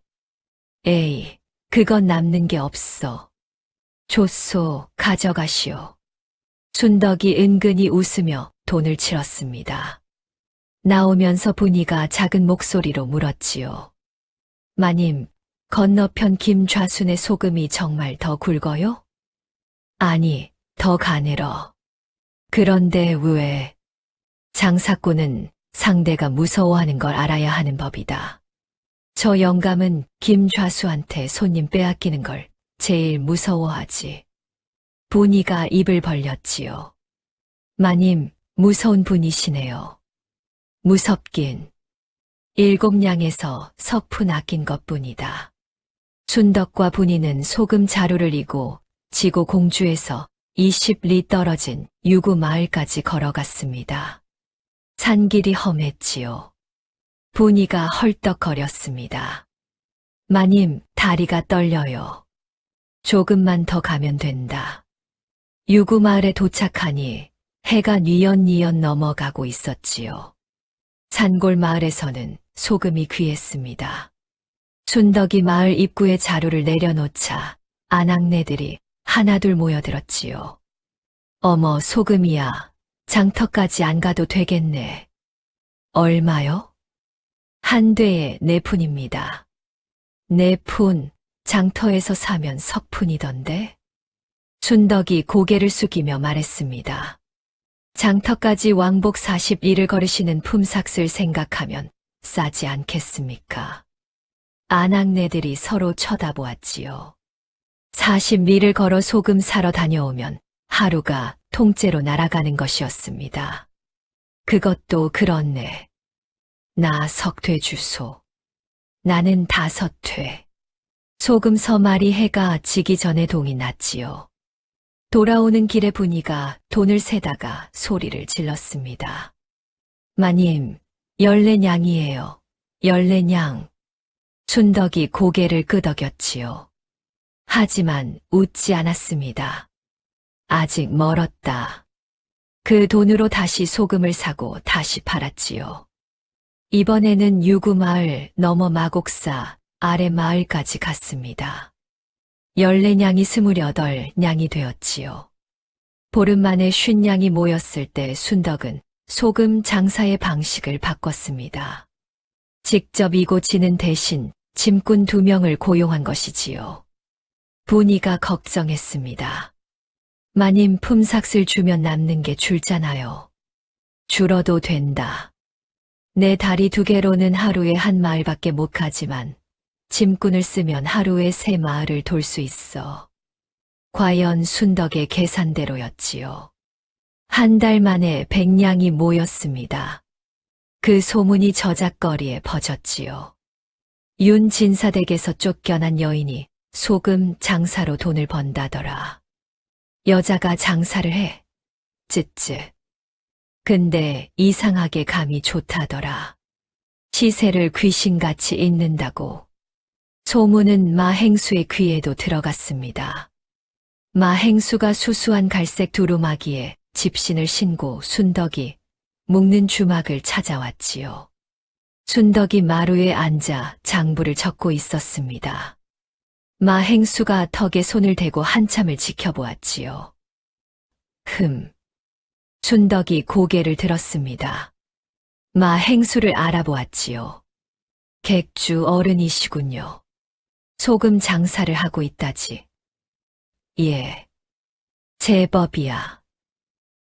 에이, 그건 남는 게 없어. 좋소, 가져가시오. 순덕이 은근히 웃으며 돈을 치렀습니다. 나오면서 분이가 작은 목소리로 물었지요. 마님, 건너편 김좌순의 소금이 정말 더 굵어요? 아니, 더 가늘어. 그런데 왜? 장사꾼은 상대가 무서워하는 걸 알아야 하는 법이다. 저 영감은 김좌수한테 손님 빼앗기는 걸 제일 무서워하지. 분이가 입을 벌렸지요. 마님, 무서운 분이시네요. 무섭긴 7냥에서 석푼 아낀 것뿐이다. 순덕과 분이는 소금 자루를 이고 지고 공주에서 20리 떨어진 유구 마을까지 걸어갔습니다. 산길이 험했지요. 분이가 헐떡거렸습니다. 마님, 다리가 떨려요. 조금만 더 가면 된다. 유구 마을에 도착하니 해가 뉘엿뉘엿 넘어가고 있었지요. 산골 마을에서는 소금이 귀했습니다. 순덕이 마을 입구에 자루를 내려놓자 안악내들이 하나둘 모여들었지요. 어머, 소금이야. 장터까지 안 가도 되겠네. 얼마요? 한 대에 4푼입니다. 4푼, 장터에서 사면 석푼이던데? 순덕이 고개를 숙이며 말했습니다. 장터까지 왕복 40리를 걸으시는 품삯을 생각하면 싸지 않겠습니까? 안악내들이 서로 쳐다보았지요. 40리를 걸어 소금 사러 다녀오면 하루가 통째로 날아가는 것이었습니다. 그것도 그렇네. 나 석퇴 주소. 나는 5퇴. 소금 서말이 해가 지기 전에 동이 났지요. 돌아오는 길에 분이가 돈을 세다가 소리를 질렀습니다. 마님, 14냥이에요. 14냥. 순덕이 고개를 끄덕였지요. 하지만 웃지 않았습니다. 아직 멀었다. 그 돈으로 다시 소금을 사고 다시 팔았지요. 이번에는 유구마을 넘어 마곡사 아래 마을까지 갔습니다. 14냥이 28냥이 되었지요. 보름 만에 50냥이 모였을 때 순덕은 소금 장사의 방식을 바꿨습니다. 직접 이고 지는 대신 짐꾼 2명을 고용한 것이지요. 분이가 걱정했습니다. 마님 품삯을 주면 남는 게 줄잖아요. 줄어도 된다. 내 다리 2개로는 하루에 한 마을밖에 못 가지만 짐꾼을 쓰면 하루에 3마을을 돌 수 있어. 과연 순덕의 계산대로였지요. 한 달 만에 100냥이 모였습니다. 그 소문이 저작거리에 퍼졌지요. 윤 진사댁에서 쫓겨난 여인이 소금 장사로 돈을 번다더라. 여자가 장사를 해. 쯧쯧. 근데 이상하게 감이 좋다더라. 시세를 귀신같이 읽는다고. 소문은 마행수의 귀에도 들어갔습니다. 마행수가 수수한 갈색 두루마기에 집신을 신고 순덕이 묶는 주막을 찾아왔지요. 순덕이 마루에 앉아 장부를 적고 있었습니다. 마행수가 턱에 손을 대고 한참을 지켜보았지요. 순덕이 고개를 들었습니다. 마행수를 알아보았지요. 객주 어른이시군요. 소금 장사를 하고 있다지. 예. 제법이야.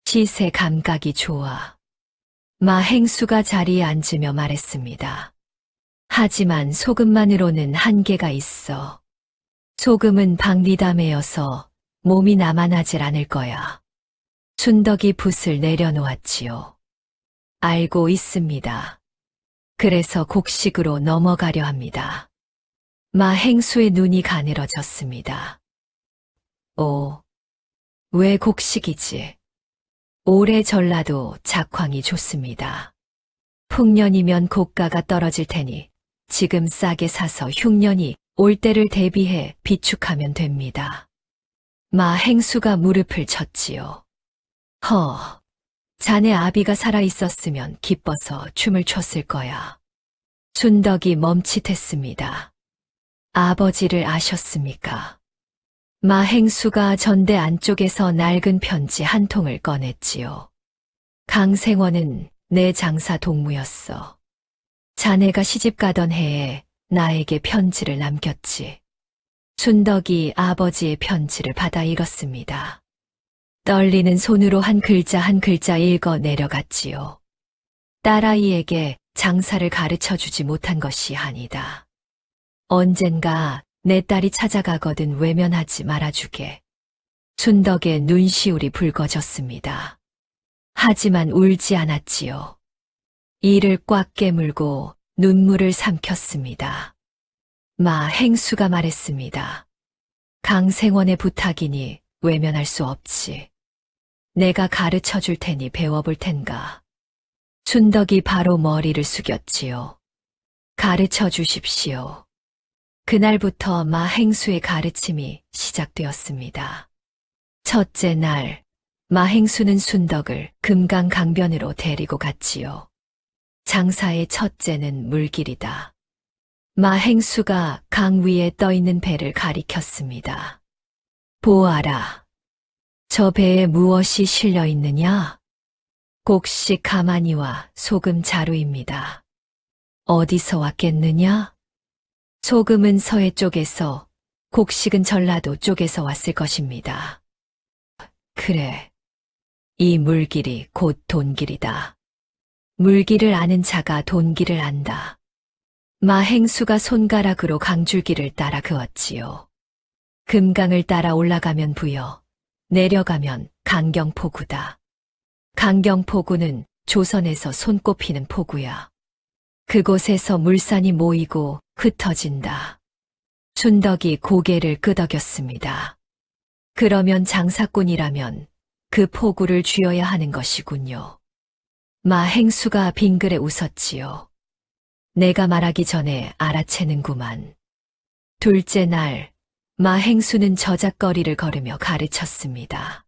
시세 감각이 좋아. 마행수가 자리에 앉으며 말했습니다. 하지만 소금만으로는 한계가 있어. 소금은 박리담에여서 몸이 남아나질 않을 거야. 순덕이 붓을 내려놓았지요. 알고 있습니다. 그래서 곡식으로 넘어가려 합니다. 마행수의 눈이 가늘어졌습니다. 왜 곡식이지? 올해 전라도 작황이 좋습니다. 풍년이면 고가가 떨어질 테니 지금 싸게 사서 흉년이 올 때를 대비해 비축하면 됩니다. 마행수가 무릎을 쳤지요. 자네 아비가 살아있었으면 기뻐서 춤을 췄을 거야. 순덕이 멈칫했습니다. 아버지를 아셨습니까? 마행수가 전대 안쪽에서 낡은 편지 한 통을 꺼냈지요. 강생원은 내 장사 동무였어. 자네가 시집가던 해에 나에게 편지를 남겼지. 순덕이 아버지의 편지를 받아 읽었습니다. 떨리는 손으로 한 글자 한 글자 읽어 내려갔지요. 딸아이에게 장사를 가르쳐 주지 못한 것이 아니다. 언젠가 내 딸이 찾아가거든 외면하지 말아주게. 순덕의 눈시울이 붉어졌습니다. 하지만 울지 않았지요. 이를 꽉 깨물고 눈물을 삼켰습니다. 마행수가 말했습니다. 강생원의 부탁이니 외면할 수 없지. 내가 가르쳐 줄 테니 배워볼 텐가. 순덕이 바로 머리를 숙였지요. 가르쳐 주십시오. 그날부터 마행수의 가르침이 시작되었습니다. 첫째 날, 마행수는 순덕을 금강강변으로 데리고 갔지요. 장사의 첫째는 물길이다. 마행수가 강 위에 떠있는 배를 가리켰습니다. 보아라. 저 배에 무엇이 실려 있느냐? 곡식 가마니와 소금 자루입니다. 어디서 왔겠느냐? 소금은 서해 쪽에서, 곡식은 전라도 쪽에서 왔을 것입니다. 그래. 이 물길이 곧 돈길이다. 물길을 아는 자가 돈길을 안다. 마행수가 손가락으로 강줄기를 따라 그었지요. 금강을 따라 올라가면 부여, 내려가면 강경포구다. 강경포구는 조선에서 손꼽히는 포구야. 그곳에서 물산이 모이고 흩어진다. 순덕이 고개를 끄덕였습니다. 그러면 장사꾼이라면 그 포구를 쥐어야 하는 것이군요. 마행수가 빙그레 웃었지요. 내가 말하기 전에 알아채는구만. 둘째 날, 마행수는 저작거리를 걸으며 가르쳤습니다.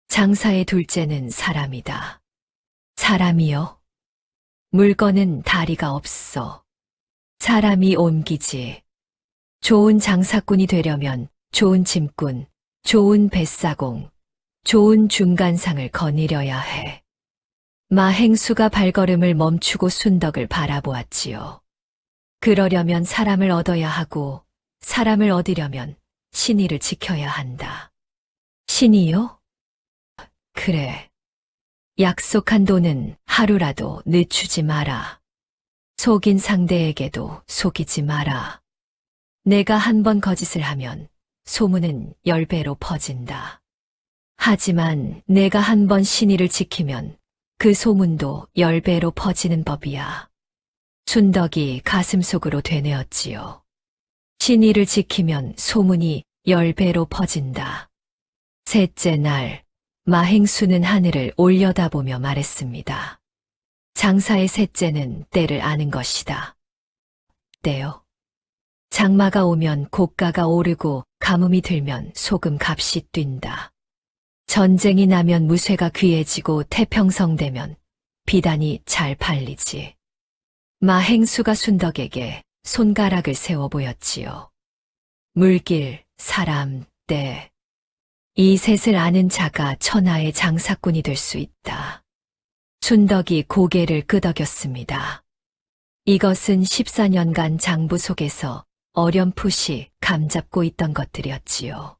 장사의 둘째는 사람이다. 사람이요? 물건은 다리가 없어. 사람이 옮기지. 좋은 장사꾼이 되려면 좋은 짐꾼, 좋은 뱃사공, 좋은 중간상을 거느려야 해. 마행수가 발걸음을 멈추고 순덕을 바라보았지요. 그러려면 사람을 얻어야 하고 사람을 얻으려면 신의를 지켜야 한다. 신의요? 그래. 약속한 돈은 하루라도 늦추지 마라. 속인 상대에게도 속이지 마라. 내가 한 번 거짓을 하면 소문은 10배로 퍼진다. 하지만 내가 한 번 신의를 지키면 그 소문도 10배로 퍼지는 법이야. 춘덕이 가슴속으로 되뇌었지요. 신의를 지키면 소문이 10배로 퍼진다. 셋째 날, 마행수는 하늘을 올려다보며 말했습니다. 장사의 셋째는 때를 아는 것이다. 때요. 장마가 오면 고가가 오르고 가뭄이 들면 소금 값이 뛴다. 전쟁이 나면 무쇠가 귀해지고 태평성되면 비단이 잘 팔리지. 마행수가 순덕에게 손가락을 세워 보였지요. 물길, 사람, 때. 이 셋을 아는 자가 천하의 장사꾼이 될 수 있다. 순덕이 고개를 끄덕였습니다. 이것은 14년간 장부 속에서 어렴풋이 감잡고 있던 것들이었지요.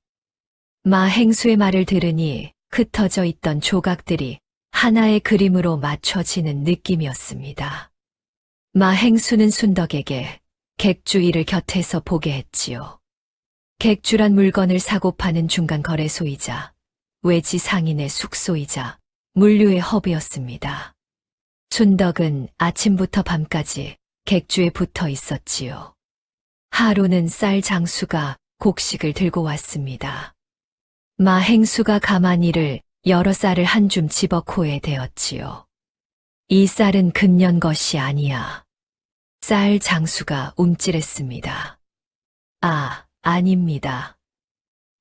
마행수의 말을 들으니 흩어져 있던 조각들이 하나의 그림으로 맞춰지는 느낌이었습니다. 마행수는 순덕에게 객주일을 곁에서 보게 했지요. 객주란 물건을 사고 파는 중간 거래소이자 외지 상인의 숙소이자 물류의 허브였습니다. 순덕은 아침부터 밤까지 객주에 붙어 있었지요. 하루는 쌀 장수가 곡식을 들고 왔습니다. 마행수가 가마니를 여러 쌀을 한 줌 집어 코에 대었지요. 이 쌀은 금년 것이 아니야. 쌀 장수가 움찔했습니다. 아, 아닙니다.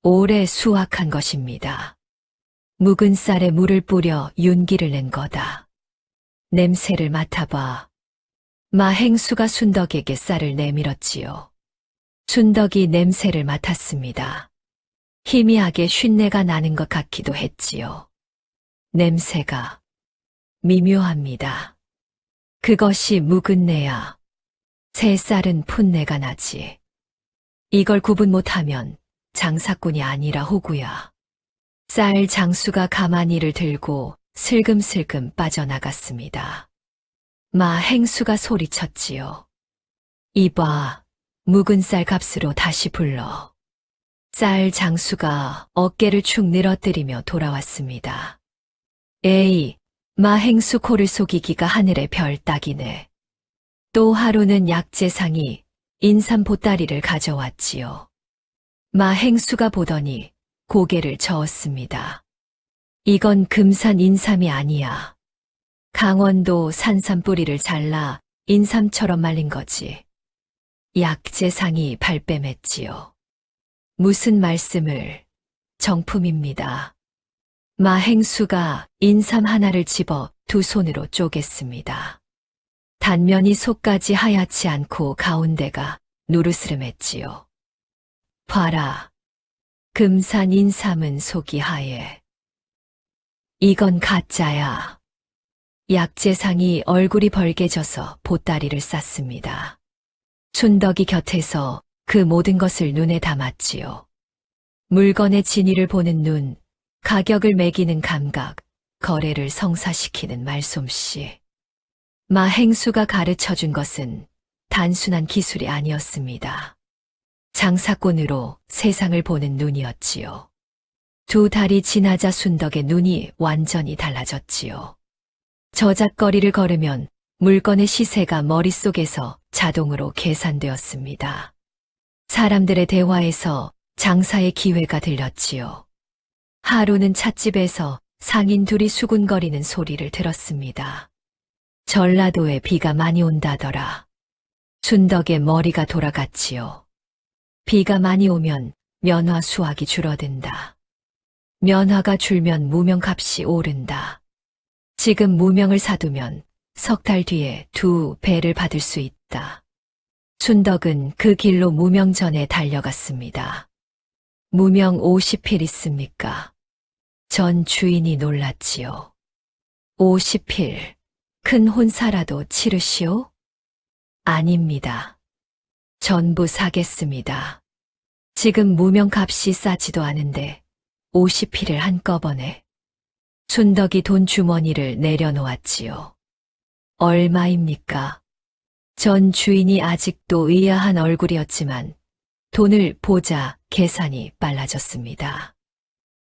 올해 수확한 것입니다. 묵은 쌀에 물을 뿌려 윤기를 낸 거다. 냄새를 맡아봐. 마행수가 순덕에게 쌀을 내밀었지요. 순덕이 냄새를 맡았습니다. 희미하게 쉰내가 나는 것 같기도 했지요. 냄새가 미묘합니다. 그것이 묵은내야. 새 쌀은 풋내가 나지. 이걸 구분 못하면 장사꾼이 아니라 호구야. 쌀 장수가 가마니를 들고 슬금슬금 빠져나갔습니다. 마행수가 소리쳤지요. 이봐, 묵은 쌀 값으로 다시 불러. 쌀 장수가 어깨를 축 늘어뜨리며 돌아왔습니다. 에이, 마행수 코를 속이기가 하늘의 별 따기네. 또 하루는 약재상이 인삼 보따리를 가져왔지요. 마행수가 보더니 고개를 저었습니다. 이건 금산 인삼이 아니야. 강원도 산삼 뿌리를 잘라 인삼처럼 말린 거지. 약재상이 발뺌했지요. 무슨 말씀을? 정품입니다. 마행수가 인삼 하나를 집어 두 손으로 쪼갰습니다. 단면이 속까지 하얗지 않고 가운데가 누르스름했지요. 봐라. 금산 인삼은 속이 하얘. 이건 가짜야. 약재상이 얼굴이 벌개져서 보따리를 쌌습니다. 순덕이 곁에서 그 모든 것을 눈에 담았지요. 물건의 진위를 보는 눈, 가격을 매기는 감각, 거래를 성사시키는 말솜씨. 마행수가 가르쳐준 것은 단순한 기술이 아니었습니다. 장사꾼으로 세상을 보는 눈이었지요. 두 달이 지나자 순덕의 눈이 완전히 달라졌지요. 저작거리를 걸으면 물건의 시세가 머릿속에서 자동으로 계산되었습니다. 사람들의 대화에서 장사의 기회가 들렸지요. 하루는 찻집에서 상인 둘이 수군거리는 소리를 들었습니다. 전라도에 비가 많이 온다더라. 순덕의 머리가 돌아갔지요. 비가 많이 오면 면화 수확이 줄어든다. 면화가 줄면 무명값이 오른다. 지금 무명을 사두면 석 달 뒤에 2배를 받을 수 있다. 순덕은 그 길로 무명전에 달려갔습니다. 무명 50필 있습니까? 전 주인이 놀랐지요. 50필, 큰 혼사라도 치르시오? 아닙니다. 전부 사겠습니다. 지금 무명값이 싸지도 않은데 50필을 한꺼번에. 순덕이 돈 주머니를 내려놓았지요. 얼마입니까? 전 주인이 아직도 의아한 얼굴이었지만 돈을 보자 계산이 빨라졌습니다.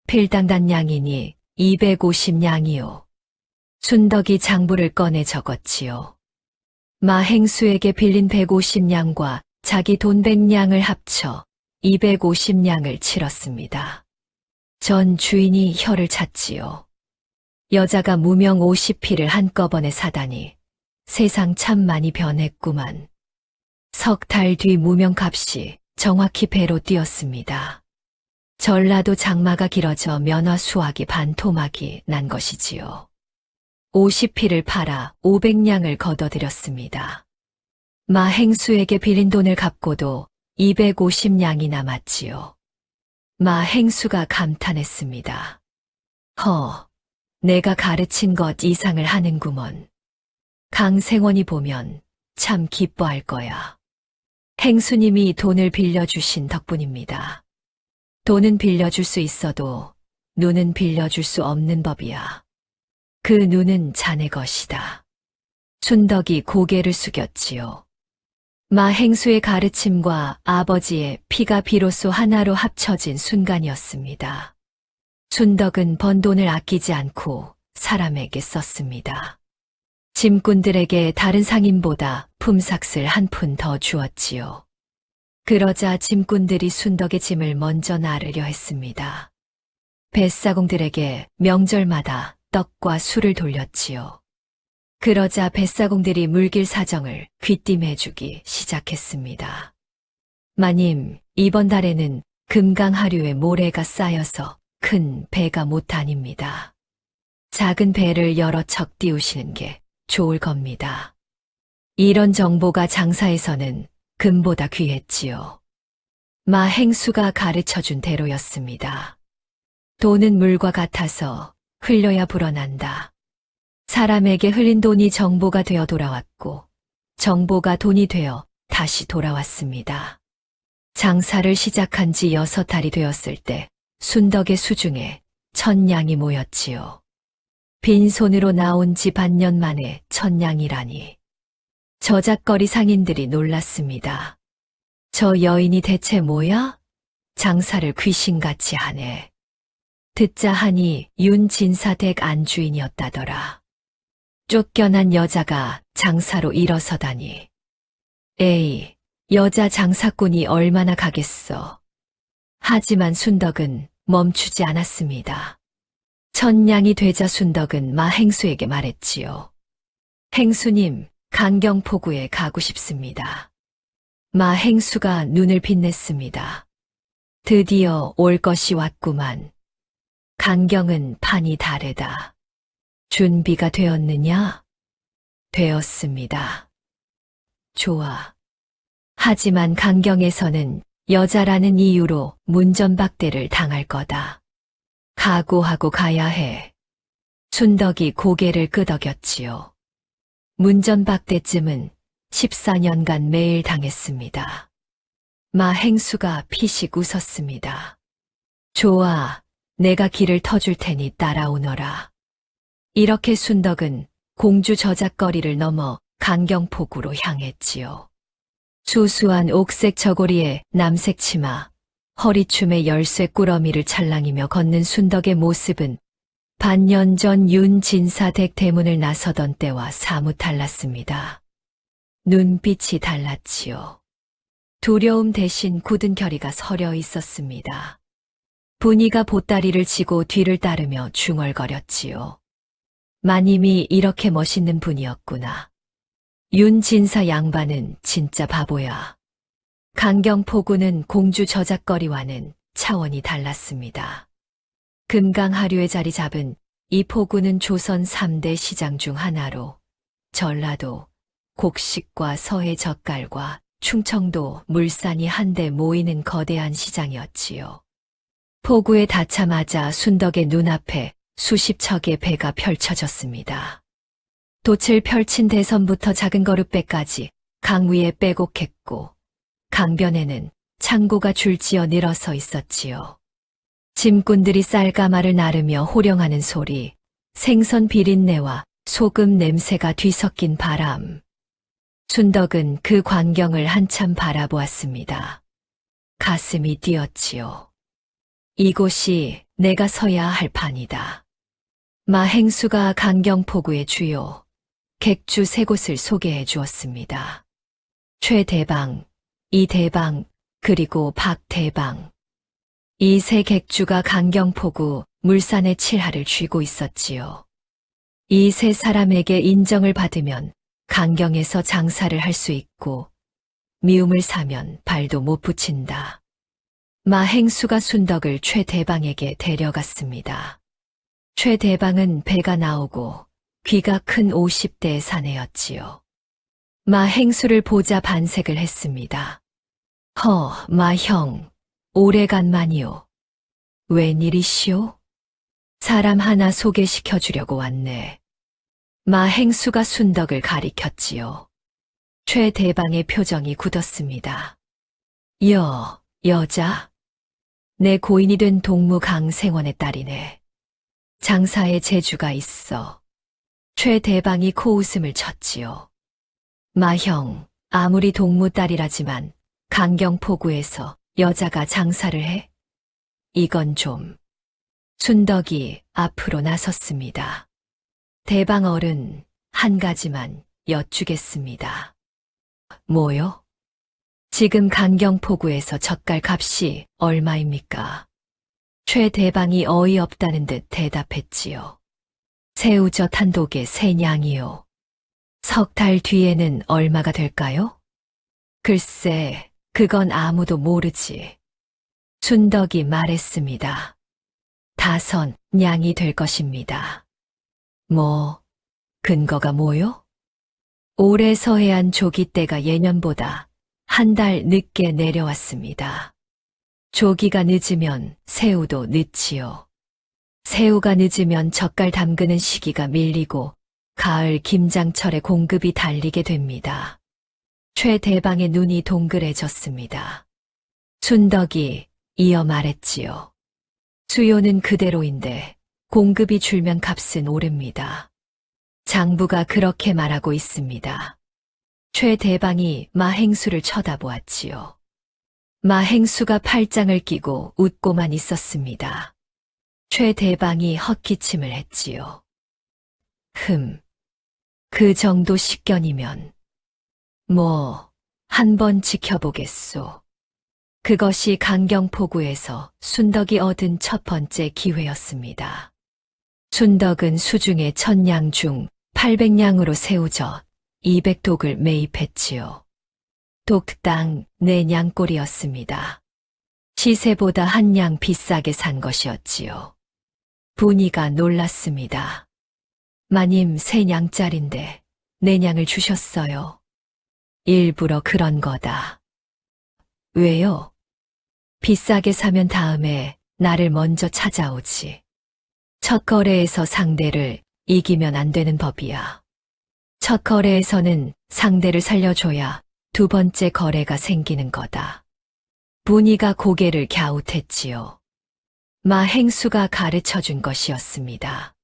필당단 양이니 250냥이요. 순덕이 장부를 꺼내 적었지요. 마행수에게 빌린 150냥과 자기 돈 100냥을 합쳐 250냥을 치렀습니다. 전 주인이 혀를 찼지요. 여자가 무명 50피를 한꺼번에 사다니 세상 참 많이 변했구만. 석 달 뒤 무명값이 정확히 배로 뛰었습니다. 전라도 장마가 길어져 면화 수확이 반토막이 난 것이지요. 50피를 팔아 500냥을 거둬들였습니다. 마행수에게 빌린 돈을 갚고도 250냥이 남았지요. 마행수가 감탄했습니다. 내가 가르친 것 이상을 하는구먼. 강생원이 보면 참 기뻐할 거야. 행수님이 돈을 빌려주신 덕분입니다. 돈은 빌려줄 수 있어도 눈은 빌려줄 수 없는 법이야. 그 눈은 자네 것이다. 순덕이 고개를 숙였지요. 마행수의 가르침과 아버지의 피가 비로소 하나로 합쳐진 순간이었습니다. 순덕은 번 돈을 아끼지 않고 사람에게 썼습니다. 짐꾼들에게 다른 상인보다 품삯을 한 푼 더 주었지요. 그러자 짐꾼들이 순덕의 짐을 먼저 나르려 했습니다. 뱃사공들에게 명절마다 떡과 술을 돌렸지요. 그러자 뱃사공들이 물길 사정을 귀띔해주기 시작했습니다. 마님, 이번 달에는 금강하류에 모래가 쌓여서 큰 배가 못 다닙니다. 작은 배를 여러 척 띄우시는 게 좋을 겁니다. 이런 정보가 장사에서는 금보다 귀했지요. 마행수가 가르쳐준 대로였습니다. 돈은 물과 같아서 흘려야 불어난다. 사람에게 흘린 돈이 정보가 되어 돌아왔고 정보가 돈이 되어 다시 돌아왔습니다. 장사를 시작한 지 6달이 되었을 때 순덕의 수중에 1000냥이 모였지요. 빈손으로 나온 지 반년 만에 1000냥이라니. 저작거리 상인들이 놀랐습니다. 저 여인이 대체 뭐야? 장사를 귀신같이 하네. 듣자 하니 윤진사댁 안주인이었다더라. 쫓겨난 여자가 장사로 일어서다니. 에이, 여자 장사꾼이 얼마나 가겠어. 하지만 순덕은 멈추지 않았습니다. 1000냥이 되자 순덕은 마행수에게 말했지요. 행수님, 강경포구에 가고 싶습니다. 마행수가 눈을 빛냈습니다. 드디어 올 것이 왔구만. 강경은 판이 다르다. 준비가 되었느냐? 되었습니다. 좋아. 하지만 강경에서는 여자라는 이유로 문전박대를 당할 거다. 각오하고 가야 해. 순덕이 고개를 끄덕였지요. 문전박대쯤은 14년간 매일 당했습니다. 마행수가 피식 웃었습니다. 좋아, 내가 길을 터줄 테니 따라오너라. 이렇게 순덕은 공주 저작거리를 넘어 강경포구로 향했지요. 수수한 옥색 저고리에 남색 치마, 허리춤에 열쇠 꾸러미를 찰랑이며 걷는 순덕의 모습은 반년 전 윤진사댁 대문을 나서던 때와 사뭇 달랐습니다. 눈빛이 달랐지요. 두려움 대신 굳은 결의가 서려 있었습니다. 분이가 보따리를 지고 뒤를 따르며 중얼거렸지요. 마님이 이렇게 멋있는 분이었구나. 윤진사 양반은 진짜 바보야. 강경포구는 공주 저작거리와는 차원이 달랐습니다. 금강하류에 자리 잡은 이 포구는 조선 3대 시장 중 하나로 전라도, 곡식과 서해 젓갈과 충청도, 물산이 한데 모이는 거대한 시장이었지요. 포구에 닿자마자 순덕의 눈앞에 수십 척의 배가 펼쳐졌습니다. 돛을 펼친 대선부터 작은 거룻배까지 강 위에 빼곡했고 강변에는 창고가 줄지어 늘어서 있었지요. 짐꾼들이 쌀가마를 나르며 호령하는 소리, 생선 비린내와 소금 냄새가 뒤섞인 바람. 순덕은 그 광경을 한참 바라보았습니다. 가슴이 뛰었지요. 이곳이 내가 서야 할 판이다. 마행수가 강경포구의 주요 객주 세 곳을 소개해 주었습니다. 최대방, 이대방, 그리고 박대방. 이 세 객주가 강경포구 물산의 칠하를 쥐고 있었지요. 이 세 사람에게 인정을 받으면 강경에서 장사를 할 수 있고 미움을 사면 발도 못 붙인다. 마행수가 순덕을 최대방에게 데려갔습니다. 최대방은 배가 나오고 귀가 큰 50대의 사내였지요. 마행수를 보자 반색을 했습니다. 마형, 오래간만이오. 웬일이시오? 사람 하나 소개시켜 주려고 왔네. 마행수가 순덕을 가리켰지요. 최대방의 표정이 굳었습니다. 여자? 내 고인이 된 동무 강생원의 딸이네. 장사에 재주가 있어. 최대방이 코웃음을 쳤지요. 마형, 아무리 동무 딸이라지만 강경포구에서 여자가 장사를 해? 이건 좀. 순덕이 앞으로 나섰습니다. 대방 어른, 한 가지만 여쭈겠습니다. 뭐요? 지금 강경포구에서 젓갈 값이 얼마입니까? 최대방이 어이없다는 듯 대답했지요. 새우젓 한 독에 3냥이요. 석 달 뒤에는 얼마가 될까요? 글쎄, 그건 아무도 모르지. 순덕이 말했습니다. 5냥이 될 것입니다. 근거가 뭐요? 올해 서해안 조기때가 예년보다 한 달 늦게 내려왔습니다. 조기가 늦으면 새우도 늦지요. 새우가 늦으면 젓갈 담그는 시기가 밀리고 가을 김장철에 공급이 달리게 됩니다. 최대방의 눈이 동그래졌습니다. 순덕이 이어 말했지요. 수요는 그대로인데 공급이 줄면 값은 오릅니다. 장부가 그렇게 말하고 있습니다. 최대방이 마행수를 쳐다보았지요. 마행수가 팔짱을 끼고 웃고만 있었습니다. 최대방이 헛기침을 했지요. 그 정도 식견이면 한번 지켜보겠소. 그것이 강경포구에서 순덕이 얻은 첫 번째 기회였습니다. 순덕은 수중에 1000냥 중 800냥으로 새우젓 200독을 매입했지요. 독당 4냥꼴이었습니다. 시세보다 1냥 비싸게 산 것이었지요. 분이가 놀랐습니다. 마님 3냥짜린데 4냥을 주셨어요. 일부러 그런 거다. 왜요? 비싸게 사면 다음에 나를 먼저 찾아오지. 첫 거래에서 상대를 이기면 안 되는 법이야. 첫 거래에서는 상대를 살려줘야 두 번째 거래가 생기는 거다. 분이가 고개를 갸웃했지요. 마행수가 가르쳐준 것이었습니다.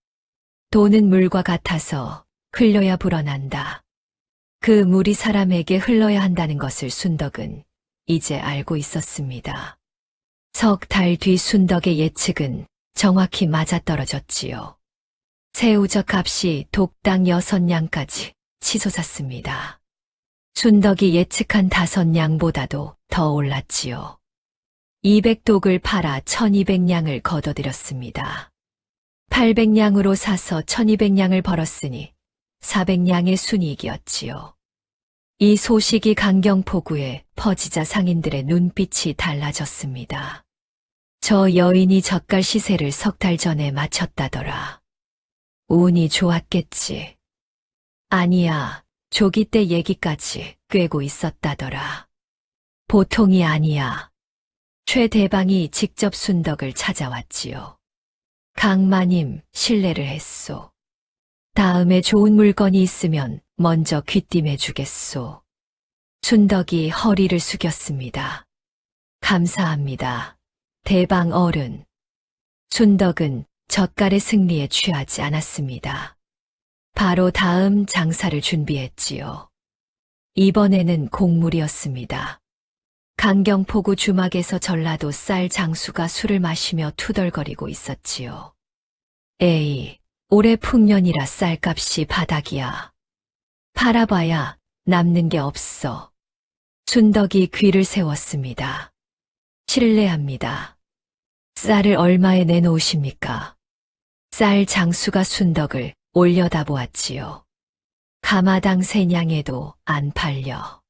돈은 물과 같아서 흘려야 불어난다. 그 물이 사람에게 흘러야 한다는 것을 순덕은 이제 알고 있었습니다. 석 달 뒤 순덕의 예측은 정확히 맞아떨어졌지요. 새우젓 값이 독당 6냥까지 치솟았습니다. 순덕이 예측한 5냥보다도 더 올랐지요. 200독을 팔아 1200냥을 거둬들였습니다. 800냥으로 사서 1200냥을 벌었으니 400냥의 순이익이었지요. 이 소식이 강경포구에 퍼지자 상인들의 눈빛이 달라졌습니다. 저 여인이 젓갈 시세를 석 달 전에 맞췄다더라. 운이 좋았겠지. 아니야, 조기 때 얘기까지 꿰고 있었다더라. 보통이 아니야. 최대방이 직접 순덕을 찾아왔지요. 강마님, 실례를 했소. 다음에 좋은 물건이 있으면 먼저 귀띔해 주겠소. 순덕이 허리를 숙였습니다. 감사합니다. 대방 어른. 순덕은 젓갈의 승리에 취하지 않았습니다. 바로 다음 장사를 준비했지요. 이번에는 곡물이었습니다. 강경포구 주막에서 전라도 쌀 장수가 술을 마시며 투덜거리고 있었지요. 에이, 올해 풍년이라 쌀값이 바닥이야. 팔아봐야 남는 게 없어. 순덕이 귀를 세웠습니다. 실례합니다. 쌀을 얼마에 내놓으십니까? 쌀 장수가 순덕을 올려다보았지요. 가마당 세냥에도 안 팔려.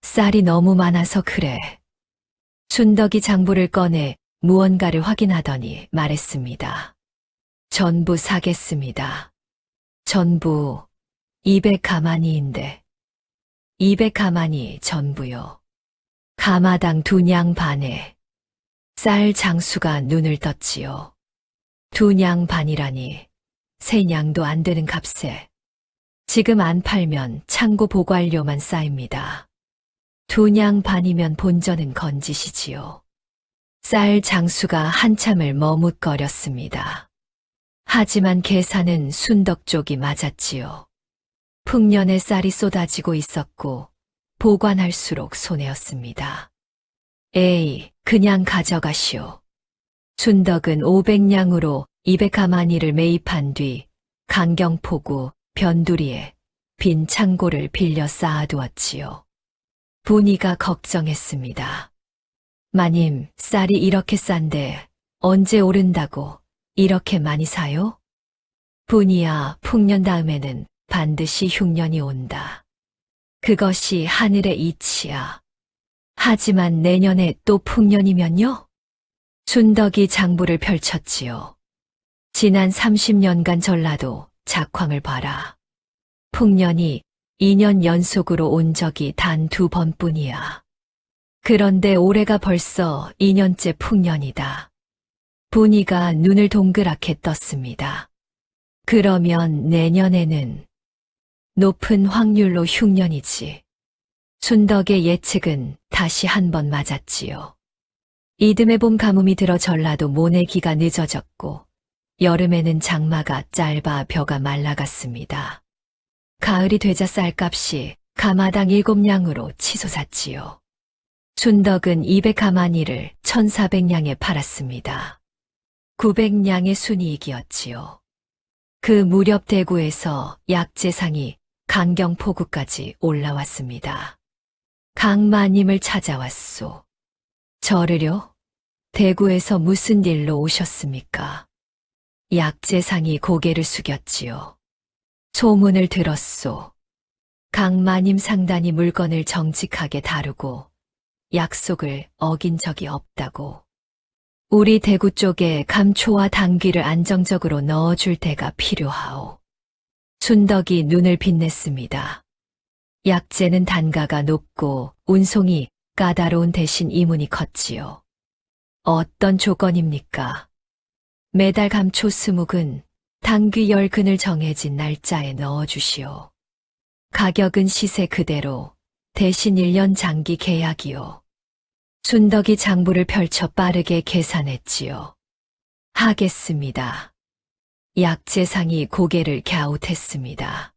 쌀이 너무 많아서 그래. 순덕이 장부를 꺼내 무언가를 확인하더니 말했습니다. 전부 사겠습니다. 전부 200가마니인데. 200가마니 전부요. 가마당 2냥 반에. 쌀 장수가 눈을 떴지요. 2냥 반이라니 3냥도 안 되는 값에. 지금 안 팔면 창고 보관료만 쌓입니다. 2냥 반이면 본전은 건지시지요. 쌀 장수가 한참을 머뭇거렸습니다. 하지만 계산은 순덕 쪽이 맞았지요. 풍년에 쌀이 쏟아지고 있었고 보관할수록 손해였습니다. 에이, 그냥 가져가시오. 순덕은 500냥으로 200가마니를 매입한 뒤 강경포구 변두리에 빈 창고를 빌려 쌓아두었지요. 분이가 걱정했습니다. 마님, 쌀이 이렇게 싼데 언제 오른다고 이렇게 많이 사요? 분이야, 풍년 다음에는 반드시 흉년이 온다. 그것이 하늘의 이치야. 하지만 내년에 또 풍년이면요? 순덕이 장부를 펼쳤지요. 지난 30년간 전라도 작황을 봐라. 풍년이 2년 연속으로 온 적이 단 2번뿐이야. 그런데 올해가 벌써 2년째 풍년이다. 분이가 눈을 동그랗게 떴습니다. 그러면 내년에는 높은 확률로 흉년이지. 순덕의 예측은 다시 한 번 맞았지요. 이듬해 봄 가뭄이 들어 전라도 모내기가 늦어졌고 여름에는 장마가 짧아 벼가 말라갔습니다. 가을이 되자 쌀값이 가마당 7냥으로 치솟았지요. 순덕은 200가마니를 1400냥에 팔았습니다. 900냥의 순이익이었지요. 그 무렵 대구에서 약재상이 강경포구까지 올라왔습니다. 강마님을 찾아왔소. 저를요? 대구에서 무슨 일로 오셨습니까? 약재상이 고개를 숙였지요. 소문을 들었소. 강마님 상단이 물건을 정직하게 다루고 약속을 어긴 적이 없다고. 우리 대구 쪽에 감초와 당귀를 안정적으로 넣어줄 때가 필요하오. 순덕이 눈을 빛냈습니다. 약재는 단가가 높고 운송이 까다로운 대신 이문이 컸지요. 어떤 조건입니까? 매달 감초 20근, 당귀 10근을 정해진 날짜에 넣어주시오. 가격은 시세 그대로, 대신 1년 장기 계약이요. 순덕이 장부를 펼쳐 빠르게 계산했지요. 하겠습니다. 약재상이 고개를 갸웃했습니다.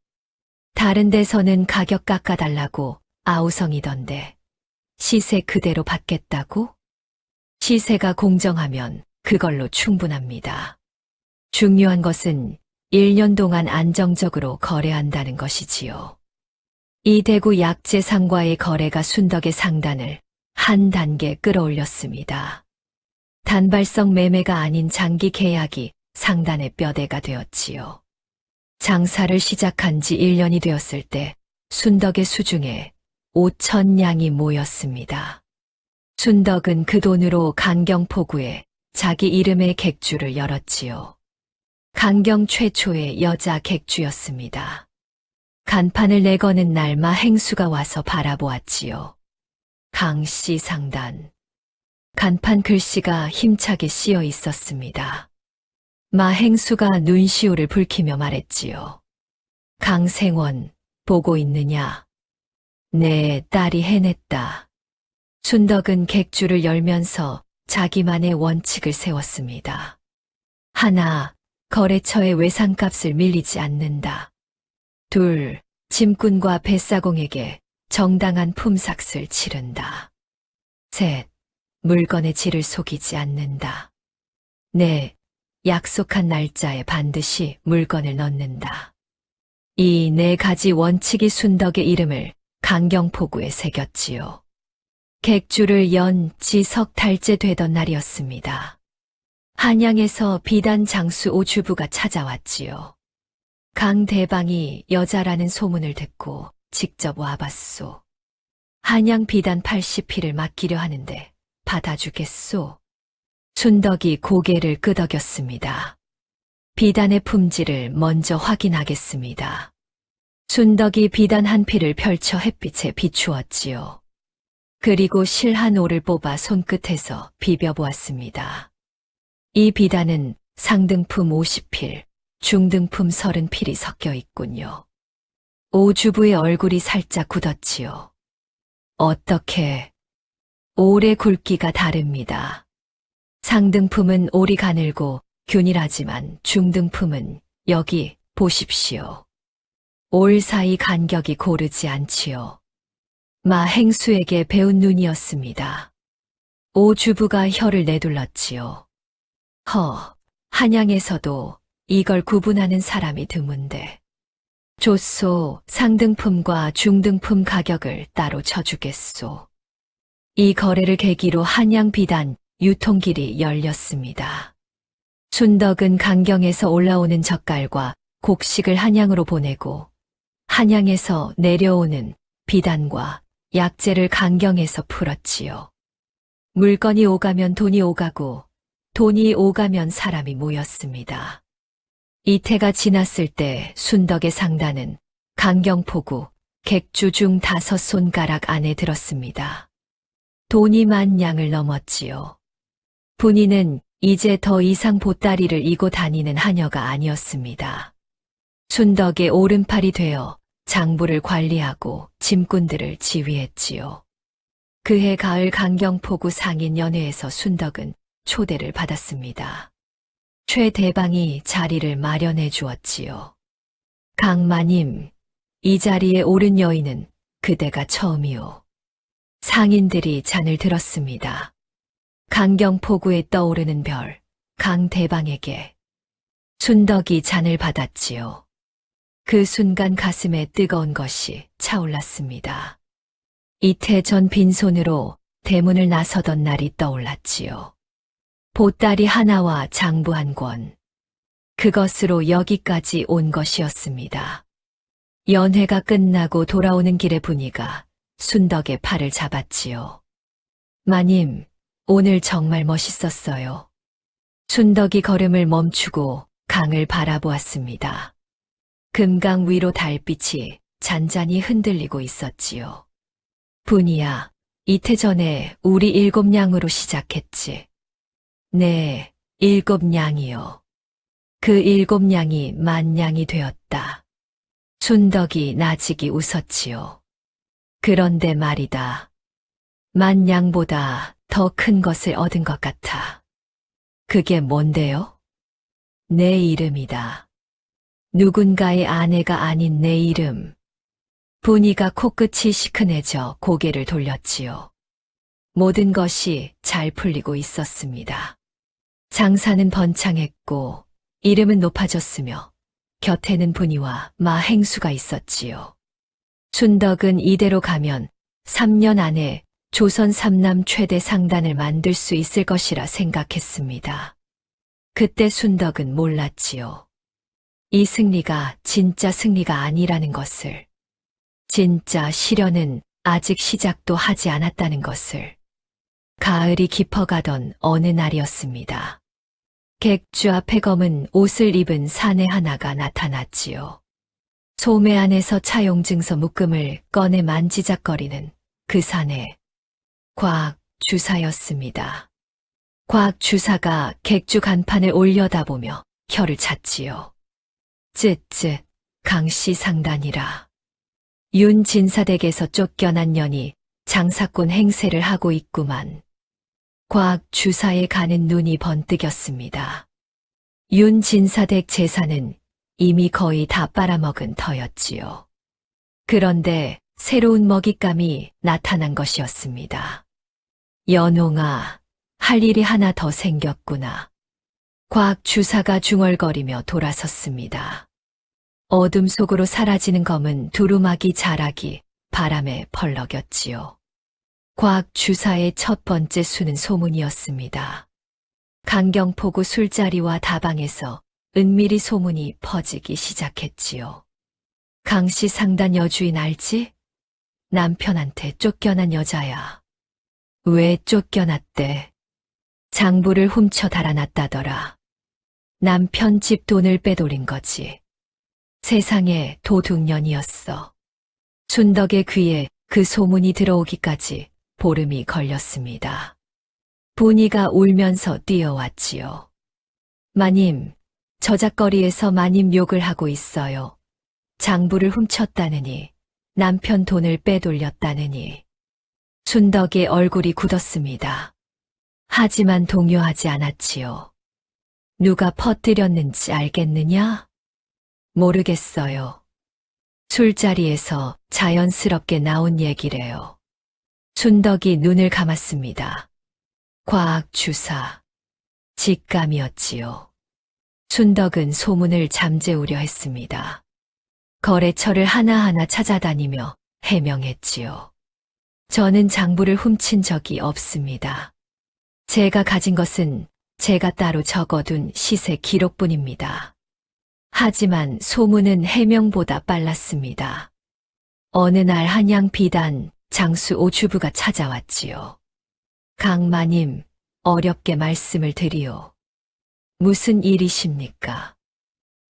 다른 데서는 가격 깎아달라고 아우성이던데 시세 그대로 받겠다고? 시세가 공정하면 그걸로 충분합니다. 중요한 것은 1년 동안 안정적으로 거래한다는 것이지요. 이 대구 약재상과의 거래가 순덕의 상단을 한 단계 끌어올렸습니다. 단발성 매매가 아닌 장기 계약이 상단의 뼈대가 되었지요. 장사를 시작한 지 1년이 되었을 때 순덕의 수중에 5,000냥이 모였습니다. 순덕은 그 돈으로 강경포구에 자기 이름의 객주를 열었지요. 강경 최초의 여자 객주였습니다. 간판을 내거는 날 마행수가 와서 바라보았지요. 강씨 상단. 간판 글씨가 힘차게 씌어 있었습니다. 마행수가 눈시울을 붉히며 말했지요. 강생원, 보고 있느냐? 네, 딸이 해냈다. 순덕은 객주를 열면서 자기만의 원칙을 세웠습니다. 하나, 거래처의 외상값을 밀리지 않는다. 둘, 짐꾼과 뱃사공에게 정당한 품삯을 치른다. 셋, 물건의 질을 속이지 않는다. 넷, 약속한 날짜에 반드시 물건을 넣는다. 이 네 가지 원칙이 순덕의 이름을 강경포구에 새겼지요. 객주를 연 지석 달째 되던 날이었습니다. 한양에서 비단 장수 오주부가 찾아왔지요. 강대방이 여자라는 소문을 듣고 직접 와봤소. 한양 비단 80피를 맡기려 하는데 받아주겠소. 순덕이 고개를 끄덕였습니다. 비단의 품질을 먼저 확인하겠습니다. 순덕이 비단 한 피를 펼쳐 햇빛에 비추었지요. 그리고 실 한 올을 뽑아 손끝에서 비벼보았습니다. 이 비단은 상등품 50필, 중등품 30필이 섞여 있군요. 오주부의 얼굴이 살짝 굳었지요. 어떻게? 올의 굵기가 다릅니다. 상등품은 올이 가늘고 균일하지만 중등품은 여기 보십시오. 올 사이 간격이 고르지 않지요. 마행수에게 배운 눈이었습니다. 오주부가 혀를 내둘렀지요. 한양에서도 이걸 구분하는 사람이 드문데. 좋소, 상등품과 중등품 가격을 따로 쳐주겠소. 이 거래를 계기로 한양 비단 유통길이 열렸습니다. 순덕은 강경에서 올라오는 젓갈과 곡식을 한양으로 보내고 한양에서 내려오는 비단과 약재를 강경에서 풀었지요. 물건이 오가면 돈이 오가고 돈이 오가면 사람이 모였습니다. 이태가 지났을 때 순덕의 상단은 강경포구 객주 중 5손가락 안에 들었습니다. 돈이 10,000냥을 넘었지요. 분이는 이제 더 이상 보따리를 이고 다니는 하녀가 아니었습니다. 순덕의 오른팔이 되어 장부를 관리하고 짐꾼들을 지휘했지요. 그해 가을 강경포구 상인연회에서 순덕은 초대를 받았습니다. 최 대방이 자리를 마련해 주었지요. 강마님, 이 자리에 오른 여인은 그대가 처음이오. 상인들이 잔을 들었습니다. 강경포구에 떠오르는 별, 강대방에게. 순덕이 잔을 받았지요. 그 순간 가슴에 뜨거운 것이 차올랐습니다. 이태 전 빈손으로 대문을 나서던 날이 떠올랐지요. 보따리 하나와 장부 한 권. 그것으로 여기까지 온 것이었습니다. 연회가 끝나고 돌아오는 길에 분이가 순덕의 팔을 잡았지요. 마님, 오늘 정말 멋있었어요. 순덕이 걸음을 멈추고 강을 바라보았습니다. 금강 위로 달빛이 잔잔히 흔들리고 있었지요. 분이야, 이태 전에 우리 7냥으로 시작했지. 네, 7냥이요. 그 7냥이 10,000냥이 되었다. 순덕이 나직이 웃었지요. 그런데 말이다. 10,000냥보다 더 큰 것을 얻은 것 같아. 그게 뭔데요? 내 이름이다. 누군가의 아내가 아닌 내 이름. 분이가 코끝이 시큰해져 고개를 돌렸지요. 모든 것이 잘 풀리고 있었습니다. 장사는 번창했고 이름은 높아졌으며 곁에는 분이와 마행수가 있었지요. 순덕은 이대로 가면 3년 안에 조선 3남 최대 상단을 만들 수 있을 것이라 생각했습니다. 그때 순덕은 몰랐지요. 이 승리가 진짜 승리가 아니라는 것을. 진짜 시련은 아직 시작도 하지 않았다는 것을. 가을이 깊어가던 어느 날이었습니다. 객주 앞에 검은 옷을 입은 사내 하나가 나타났지요. 소매 안에서 차용증서 묶음을 꺼내 만지작거리는 그 사내. 곽 주사였습니다. 곽 주사가 객주 간판을 올려다보며 혀를 찼지요. 쯧쯧, 강씨 상단이라. 윤 진사댁에서 쫓겨난 년이 장사꾼 행세를 하고 있구만. 곽 주사에 가는 눈이 번뜩였습니다. 윤진사댁 재산은 이미 거의 다 빨아먹은 터였지요. 그런데 새로운 먹잇감이 나타난 것이었습니다. 연홍아, 할 일이 하나 더 생겼구나. 곽 주사가 중얼거리며 돌아섰습니다. 어둠 속으로 사라지는 검은 두루마기 자락이 바람에 펄럭였지요. 곽 주사의 첫 번째 수는 소문이었습니다. 강경포구 술자리와 다방에서 은밀히 소문이 퍼지기 시작했지요. 강씨 상단 여주인 알지? 남편한테 쫓겨난 여자야. 왜 쫓겨났대? 장부를 훔쳐 달아났다더라. 남편 집 돈을 빼돌린 거지. 세상에 도둑년이었어. 순덕의 귀에 그 소문이 들어오기까지 보름이 걸렸습니다. 분이가 울면서 뛰어왔지요. 마님, 저작거리에서 마님 욕을 하고 있어요. 장부를 훔쳤다느니, 남편 돈을 빼돌렸다느니. 순덕의 얼굴이 굳었습니다. 하지만 동요하지 않았지요. 누가 퍼뜨렸는지 알겠느냐? 모르겠어요. 술자리에서 자연스럽게 나온 얘기래요. 순덕이 눈을 감았습니다. 과학주사. 직감이었지요. 순덕은 소문을 잠재우려 했습니다. 거래처를 하나하나 찾아다니며 해명했지요. 저는 장부를 훔친 적이 없습니다. 제가 가진 것은 제가 따로 적어둔 시세 기록뿐입니다. 하지만 소문은 해명보다 빨랐습니다. 어느 날 한양 비단 장수 오주부가 찾아왔지요. 강마님, 어렵게 말씀을 드리오. 무슨 일이십니까?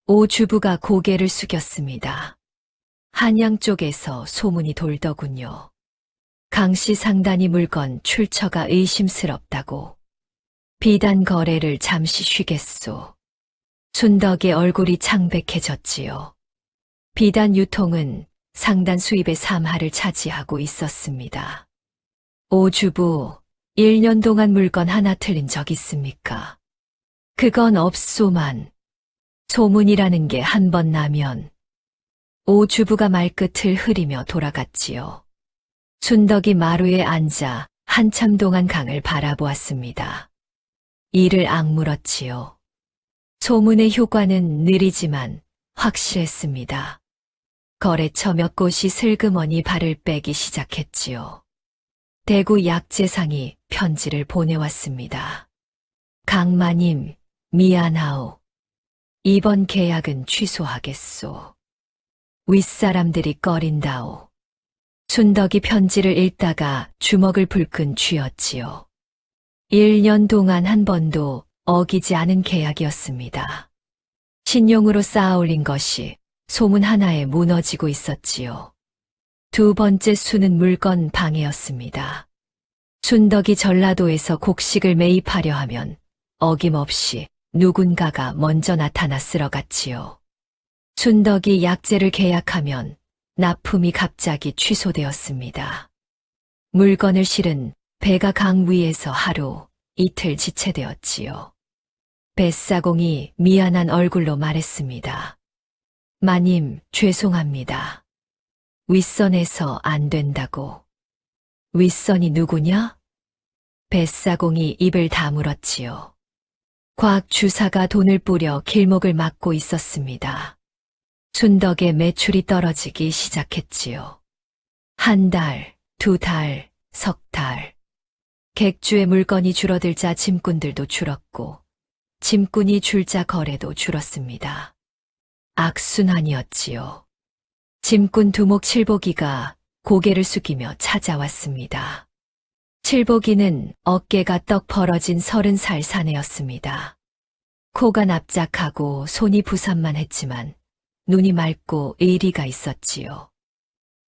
오주부가 고개를 숙였습니다. 한양 쪽에서 소문이 돌더군요. 강씨 상단이 물건 출처가 의심스럽다고. 비단 거래를 잠시 쉬겠소. 순덕의 얼굴이 창백해졌지요. 비단 유통은 상단 수입의 3할을 차지하고 있었습니다. 오주부, 1년 동안 물건 하나 틀린 적 있습니까? 그건 없소만. 소문이라는 게 한 번 나면. 오주부가 말끝을 흐리며 돌아갔지요. 순덕이 마루에 앉아 한참 동안 강을 바라보았습니다. 이를 악물었지요. 소문의 효과는 느리지만 확실했습니다. 거래처 몇 곳이 슬그머니 발을 빼기 시작했지요. 대구 약재상이 편지를 보내왔습니다. 강마님, 미안하오. 이번 계약은 취소하겠소. 윗사람들이 꺼린다오. 순덕이 편지를 읽다가 주먹을 불끈 쥐었지요. 1년 동안 한 번도 어기지 않은 계약이었습니다. 신용으로 쌓아올린 것이 소문 하나에 무너지고 있었지요. 두 번째 수는 물건 방해였습니다. 순덕이 전라도에서 곡식을 매입하려 하면 어김없이 누군가가 먼저 나타나 쓸어갔지요. 순덕이 약재를 계약하면 납품이 갑자기 취소되었습니다. 물건을 실은 배가 강 위에서 하루, 이틀 지체되었지요. 뱃사공이 미안한 얼굴로 말했습니다. 마님, 죄송합니다. 윗선에서 안 된다고. 윗선이 누구냐? 뱃사공이 입을 다물었지요. 곽 주사가 돈을 뿌려 길목을 막고 있었습니다. 순덕의 매출이 떨어지기 시작했지요. 한 달, 두 달, 석 달. 객주의 물건이 줄어들자 짐꾼들도 줄었고, 짐꾼이 줄자 거래도 줄었습니다. 악순환이었지요. 짐꾼 두목 칠보기가 고개를 숙이며 찾아왔습니다. 칠보기는 어깨가 떡 벌어진 30살 사내였습니다. 코가 납작하고 손이 부산만 했지만 눈이 맑고 의리가 있었지요.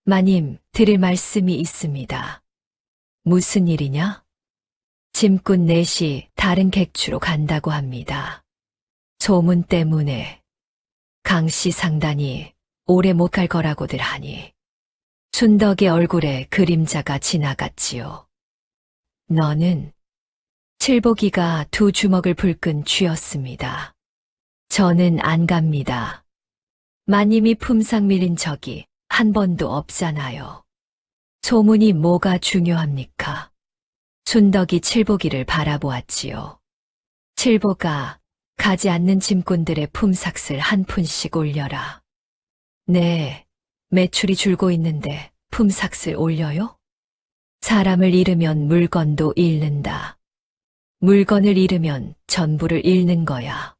마님, 드릴 말씀이 있습니다. 무슨 일이냐? 짐꾼 넷이 다른 객주로 간다고 합니다. 소문 때문에 강씨 상단이 오래 못 갈 거라고들 하니 순덕의 얼굴에 그림자가 지나갔지요. 너는 칠보기가 두 주먹을 불끈 쥐었습니다. 저는 안 갑니다. 마님이 품삯 밀린 적이 한 번도 없잖아요. 소문이 뭐가 중요합니까? 순덕이 칠보기를 바라보았지요. 칠보가 가지 않는 짐꾼들의 품삯을 한 푼씩 올려라. 네, 매출이 줄고 있는데 품삯을 올려요? 사람을 잃으면 물건도 잃는다. 물건을 잃으면 전부를 잃는 거야.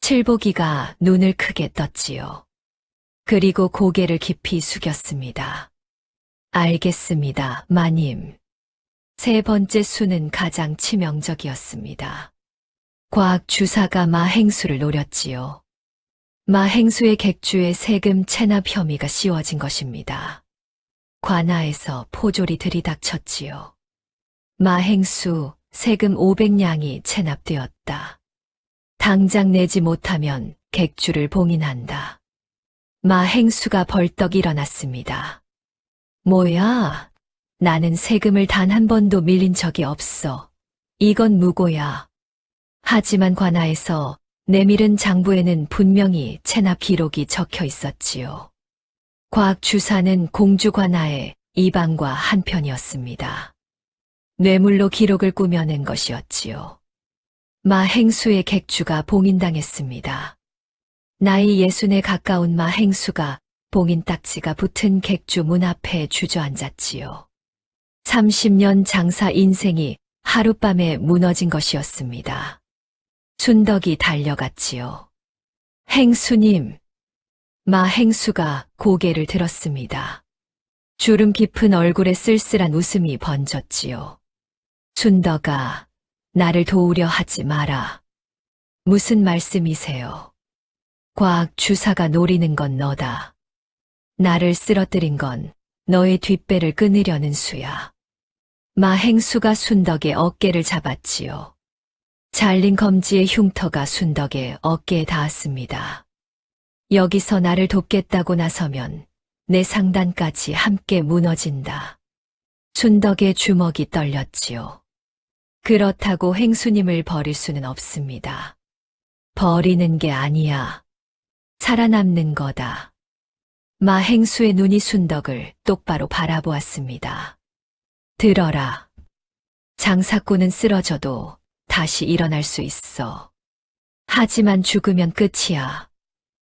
칠보기가 눈을 크게 떴지요. 그리고 고개를 깊이 숙였습니다. 알겠습니다, 마님. 세 번째 수는 가장 치명적이었습니다. 과학주사가 마행수를 노렸지요. 마행수의 객주에 세금 체납 혐의가 씌워진 것입니다. 관아에서 포졸이 들이닥쳤지요. 마행수 세금 500냥이 체납되었다. 당장 내지 못하면 객주를 봉인한다. 마행수가 벌떡 일어났습니다. 뭐야? 나는 세금을 단 한 번도 밀린 적이 없어. 이건 무고야. 하지만 관아에서 내밀은 장부에는 분명히 체납 기록이 적혀 있었지요. 과학주사는 공주 관아의 이방과 한편이었습니다. 뇌물로 기록을 꾸며낸 것이었지요. 마행수의 객주가 봉인당했습니다. 나이 60에 가까운 마행수가 봉인 딱지가 붙은 객주 문 앞에 주저앉았지요. 30년 장사 인생이 하룻밤에 무너진 것이었습니다. 순덕이 달려갔지요. 행수님. 마행수가 고개를 들었습니다. 주름 깊은 얼굴에 쓸쓸한 웃음이 번졌지요. 순덕아, 나를 도우려 하지 마라. 무슨 말씀이세요? 과학 주사가 노리는 건 너다. 나를 쓰러뜨린 건 너의 뒷배를 끊으려는 수야. 마행수가 순덕의 어깨를 잡았지요. 잘린 검지의 흉터가 순덕의 어깨에 닿았습니다. 여기서 나를 돕겠다고 나서면 내 상단까지 함께 무너진다. 순덕의 주먹이 떨렸지요. 그렇다고 행수님을 버릴 수는 없습니다. 버리는 게 아니야. 살아남는 거다. 마행수의 눈이 순덕을 똑바로 바라보았습니다. 들어라. 장사꾼은 쓰러져도 다시 일어날 수 있어. 하지만 죽으면 끝이야.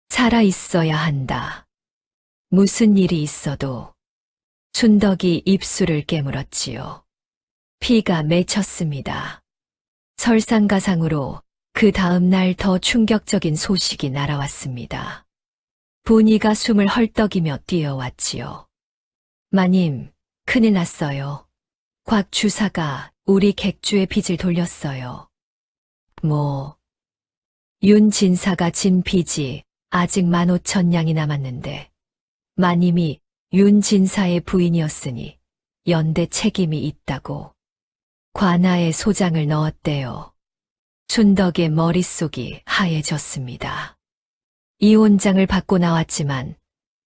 살아 있어야 한다. 무슨 일이 있어도. 순덕이 입술을 깨물었지요. 피가 맺혔습니다. 설상가상으로 그 다음 날 더 충격적인 소식이 날아왔습니다. 분이가 숨을 헐떡이며 뛰어왔지요. 마님, 큰일 났어요. 곽 주사가 우리 객주의 빚을 돌렸어요. 뭐? 윤 진사가 진 빚이 아직 15,000냥이 남았는데 마님이 윤 진사의 부인이었으니 연대 책임이 있다고. 관아에 소장을 넣었대요. 순덕의 머릿속이 하얘졌습니다. 이혼장을 받고 나왔지만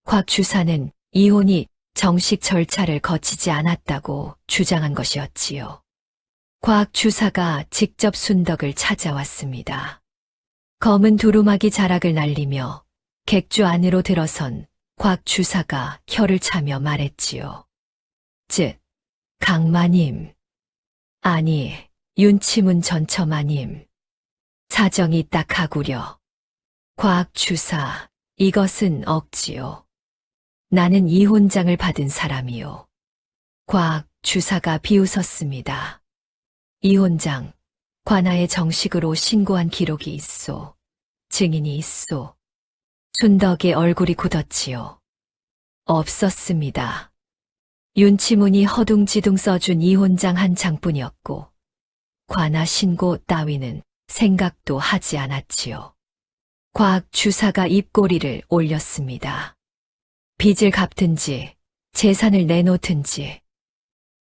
곽 주사는 이혼이 정식 절차를 거치지 않았다고 주장한 것이었지요. 곽 주사가 직접 순덕을 찾아왔습니다. 검은 두루마기 자락을 날리며 객주 안으로 들어선 곽 주사가 혀를 차며 말했지요. 즉, 강마님. 아니, 윤치문 전처마님. 사정이 딱하구려. 곽 주사, 이것은 억지요. 나는 이혼장을 받은 사람이요. 곽 주사가 비웃었습니다. 이혼장, 관아에 정식으로 신고한 기록이 있소. 증인이 있소. 순덕의 얼굴이 굳었지요. 없었습니다. 윤치문이 허둥지둥 써준 이혼장 한 장뿐이었고 관아 신고 따위는 생각도 하지 않았지요. 곽 주사가 입꼬리를 올렸습니다. 빚을 갚든지 재산을 내놓든지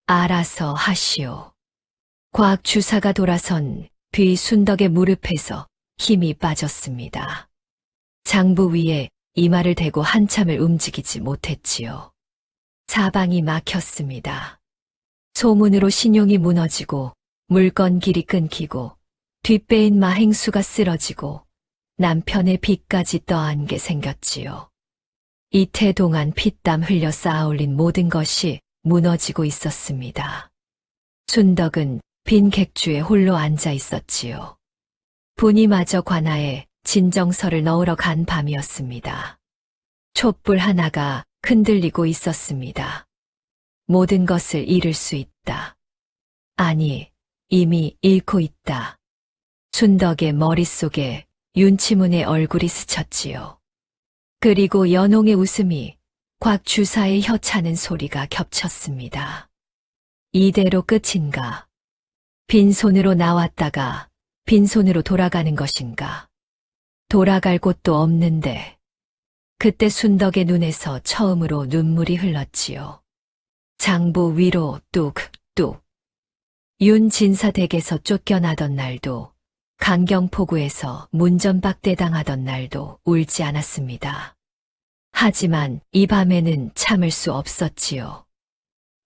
알아서 하시오. 곽 주사가 돌아선 뒤 순덕의 무릎에서 힘이 빠졌습니다. 장부 위에 이마를 대고 한참을 움직이지 못했지요. 사방이 막혔습니다. 소문으로 신용이 무너지고 물건 길이 끊기고 뒷배인 마행수가 쓰러지고 남편의 빚까지 떠안게 생겼지요. 이태 동안 피땀 흘려 쌓아올린 모든 것이 무너지고 있었습니다. 춘덕은 빈 객주에 홀로 앉아 있었지요. 분이 마저 관아에 진정서를 넣으러 간 밤이었습니다. 촛불 하나가 흔들리고 있었습니다. 모든 것을 잃을 수 있다. 아니, 이미 잃고 있다. 춘덕의 머릿속에 윤치문의 얼굴이 스쳤지요. 그리고 연홍의 웃음이 곽 주사의 혀차는 소리가 겹쳤습니다. 이대로 끝인가? 빈손으로 나왔다가 빈손으로 돌아가는 것인가? 돌아갈 곳도 없는데. 그때 순덕의 눈에서 처음으로 눈물이 흘렀지요. 장부 위로 뚝뚝. 윤진사 댁에서 쫓겨나던 날도, 강경포구에서 문전박대당하던 날도 울지 않았습니다. 하지만 이 밤에는 참을 수 없었지요.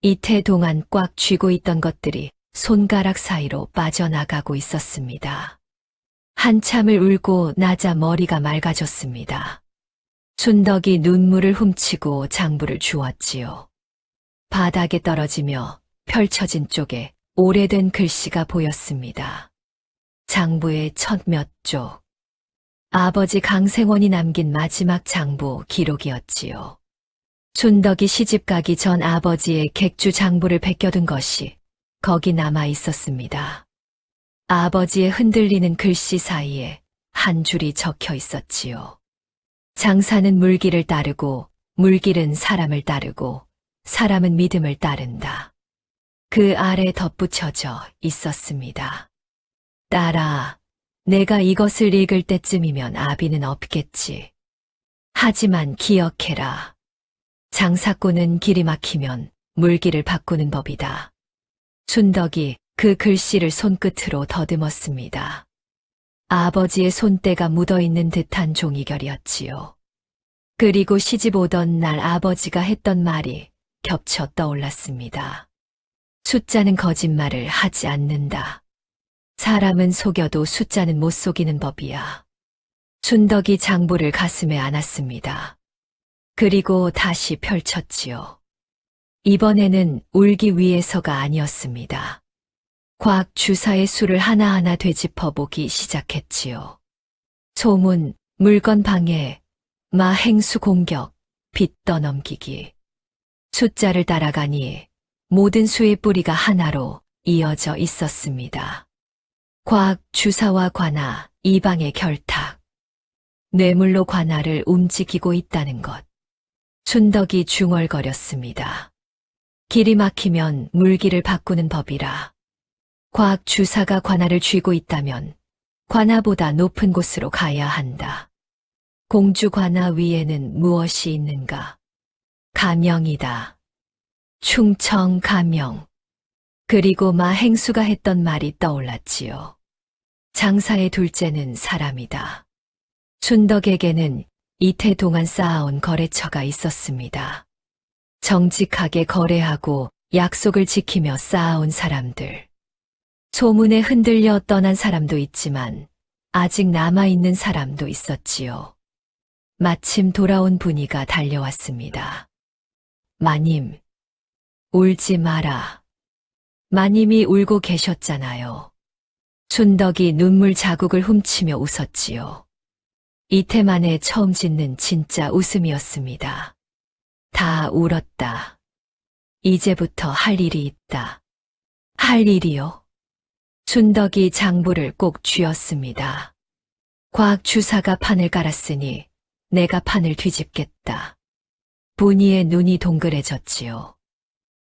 이태 동안 꽉 쥐고 있던 것들이 손가락 사이로 빠져나가고 있었습니다. 한참을 울고 나자 머리가 맑아졌습니다. 춘덕이 눈물을 훔치고 장부를 주웠지요. 바닥에 떨어지며 펼쳐진 쪽에 오래된 글씨가 보였습니다. 장부의 첫 몇 쪽. 아버지 강생원이 남긴 마지막 장부 기록이었지요. 춘덕이 시집가기 전 아버지의 객주 장부를 베껴둔 것이 거기 남아 있었습니다. 아버지의 흔들리는 글씨 사이에 한 줄이 적혀 있었지요. 장사는 물길을 따르고 물길은 사람을 따르고 사람은 믿음을 따른다. 그 아래 덧붙여져 있었습니다. 딸아, 내가 이것을 읽을 때쯤이면 아비는 없겠지. 하지만 기억해라. 장사꾼은 길이 막히면 물길을 바꾸는 법이다. 춘덕이 그 글씨를 손끝으로 더듬었습니다. 아버지의 손때가 묻어있는 듯한 종이결이었지요. 그리고 시집 오던 날 아버지가 했던 말이 겹쳐 떠올랐습니다. 숫자는 거짓말을 하지 않는다. 사람은 속여도 숫자는 못 속이는 법이야. 춘덕이 장부를 가슴에 안았습니다. 그리고 다시 펼쳤지요. 이번에는 울기 위해서가 아니었습니다. 곽 주사의 수를 하나하나 되짚어보기 시작했지요. 소문, 물건 방해, 마 행수 공격, 빚 떠넘기기. 숫자를 따라가니 모든 수의 뿌리가 하나로 이어져 있었습니다. 곽 주사와 관아, 이방의 결탁. 뇌물로 관아를 움직이고 있다는 것. 춘덕이 중얼거렸습니다. 길이 막히면 물길을 바꾸는 법이라. 곽 주사가 관아를 쥐고 있다면 관아보다 높은 곳으로 가야 한다. 공주 관아 위에는 무엇이 있는가? 가명이다. 충청 가명. 그리고 마 행수가 했던 말이 떠올랐지요. 장사의 둘째는 사람이다. 춘덕에게는 이태 동안 쌓아온 거래처가 있었습니다. 정직하게 거래하고 약속을 지키며 쌓아온 사람들. 소문에 흔들려 떠난 사람도 있지만 아직 남아있는 사람도 있었지요. 마침 돌아온 분이가 달려왔습니다. 마님, 울지 마라. 마님이 울고 계셨잖아요. 춘덕이 눈물 자국을 훔치며 웃었지요. 이태 만에 처음 짓는 진짜 웃음이었습니다. 다 울었다. 이제부터 할 일이 있다. 할 일이요? 춘덕이 장부를 꼭 쥐었습니다. 곽 주사가 판을 깔았으니 내가 판을 뒤집겠다. 분이의 눈이 동그래졌지요.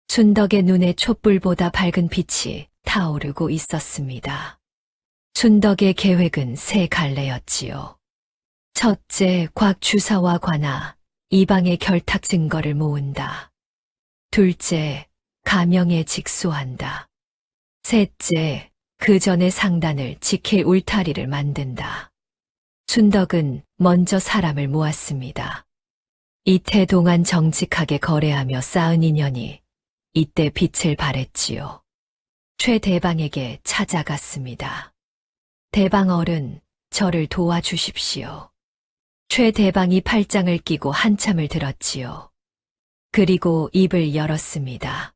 춘덕의 눈에 촛불보다 밝은 빛이 타오르고 있었습니다. 춘덕의 계획은 세 갈래였지요. 첫째, 곽 주사와 관아, 이방의 결탁 증거를 모은다. 둘째, 가명에 직소한다. 셋째, 그 전에 상단을 지킬 울타리를 만든다. 춘덕은 먼저 사람을 모았습니다. 이태 동안 정직하게 거래하며 쌓은 인연이 이때 빛을 발했지요. 최 대방에게 찾아갔습니다. 대방 어른, 저를 도와주십시오. 최 대방이 팔짱을 끼고 한참을 들었지요. 그리고 입을 열었습니다.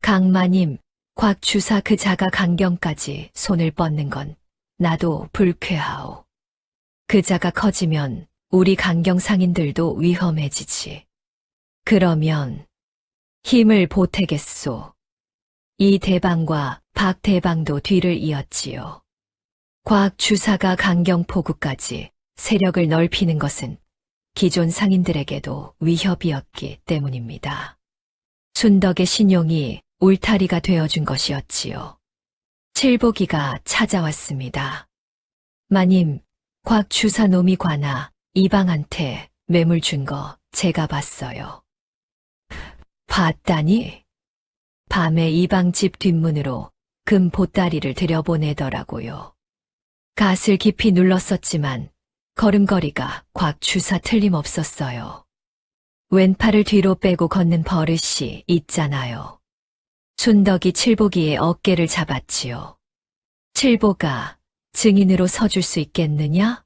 강마님, 곽 주사 그 자가 강경까지 손을 뻗는 건 나도 불쾌하오. 그 자가 커지면 우리 강경 상인들도 위험해지지. 그러면 힘을 보태겠소. 이 대방과 박 대방도 뒤를 이었지요. 곽 주사가 강경포구까지 세력을 넓히는 것은 기존 상인들에게도 위협이었기 때문입니다. 순덕의 신용이 울타리가 되어준 것이었지요. 칠보기가 찾아왔습니다. 마님, 곽 주사 놈이 관아 이방한테 매물 준 거 제가 봤어요. 봤다니? 밤에 이방 집 뒷문으로 금 보따리를 들여보내더라고요. 갓을 깊이 눌렀었지만 걸음걸이가 곽 주사 틀림없었어요. 왼팔을 뒤로 빼고 걷는 버릇이 있잖아요. 순덕이 칠보기의 어깨를 잡았지요. 칠보가 증인으로 서줄 수 있겠느냐?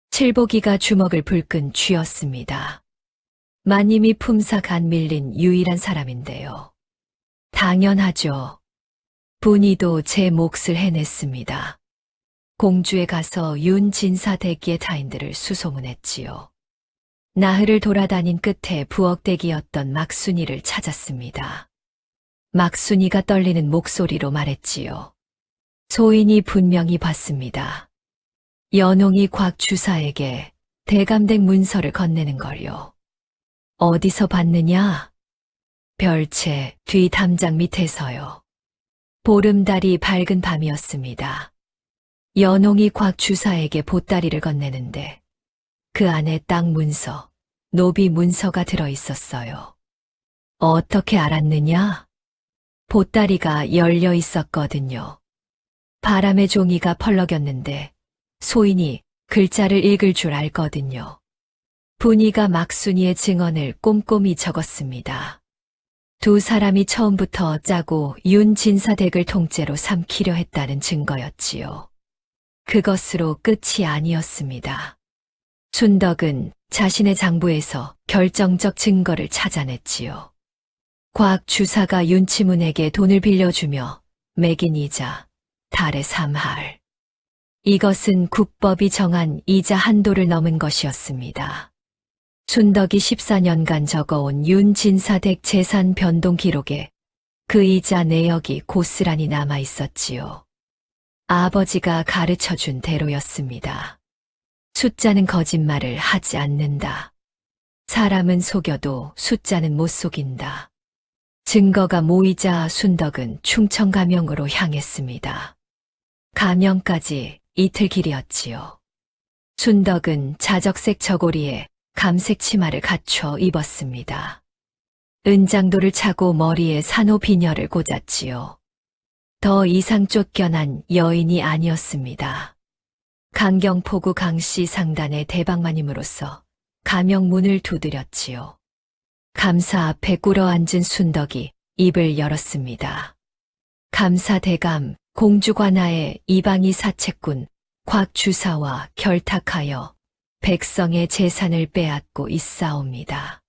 칠보기가 주먹을 불끈 쥐었습니다. 마님이 품삯 안 밀린 유일한 사람인데요. 당연하죠. 분이도 제 몫을 해냈습니다. 공주에 가서 윤진사 대기의 타인들을 수소문했지요. 나흘을 돌아다닌 끝에 부엌대기였던 막순이를 찾았습니다. 막순이가 떨리는 목소리로 말했지요. 소인이 분명히 봤습니다. 연홍이 곽 주사에게 대감댁 문서를 건네는 걸요. 어디서 봤느냐? 별채 뒤 담장 밑에서요. 보름달이 밝은 밤이었습니다. 연홍이 곽 주사에게 보따리를 건네는데 그 안에 땅 문서, 노비 문서가 들어있었어요. 어떻게 알았느냐? 보따리가 열려 있었거든요. 바람의 종이가 펄럭였는데 소인이 글자를 읽을 줄 알거든요. 분이가 막순이의 증언을 꼼꼼히 적었습니다. 두 사람이 처음부터 짜고 윤진사 댁을 통째로 삼키려 했다는 증거였지요. 그것으로 끝이 아니었습니다. 순덕은 자신의 장부에서 결정적 증거를 찾아냈지요. 곽 주사가 윤치문에게 돈을 빌려주며 매긴 이자 달에 3할. 이것은 국법이 정한 이자 한도를 넘은 것이었습니다. 순덕이 14년간 적어온 윤진사댁 재산 변동 기록에 그 이자 내역이 고스란히 남아 있었지요. 아버지가 가르쳐준 대로였습니다. 숫자는 거짓말을 하지 않는다. 사람은 속여도 숫자는 못 속인다. 증거가 모이자 순덕은 충청 가명으로 향했습니다. 가명까지 이틀 길이었지요. 순덕은 자적색 저고리에 감색 치마를 갖춰 입었습니다. 은장도를 차고 머리에 산호 비녀를 꽂았지요. 더 이상 쫓겨난 여인이 아니었습니다. 강경포구 강씨 상단의 대방마님으로서 가명문을 두드렸지요. 감사 앞에 꿇어 앉은 순덕이 입을 열었습니다. 감사대감 공주관하의 이방이 사채꾼 곽 주사와 결탁하여 백성의 재산을 빼앗고 있사옵니다.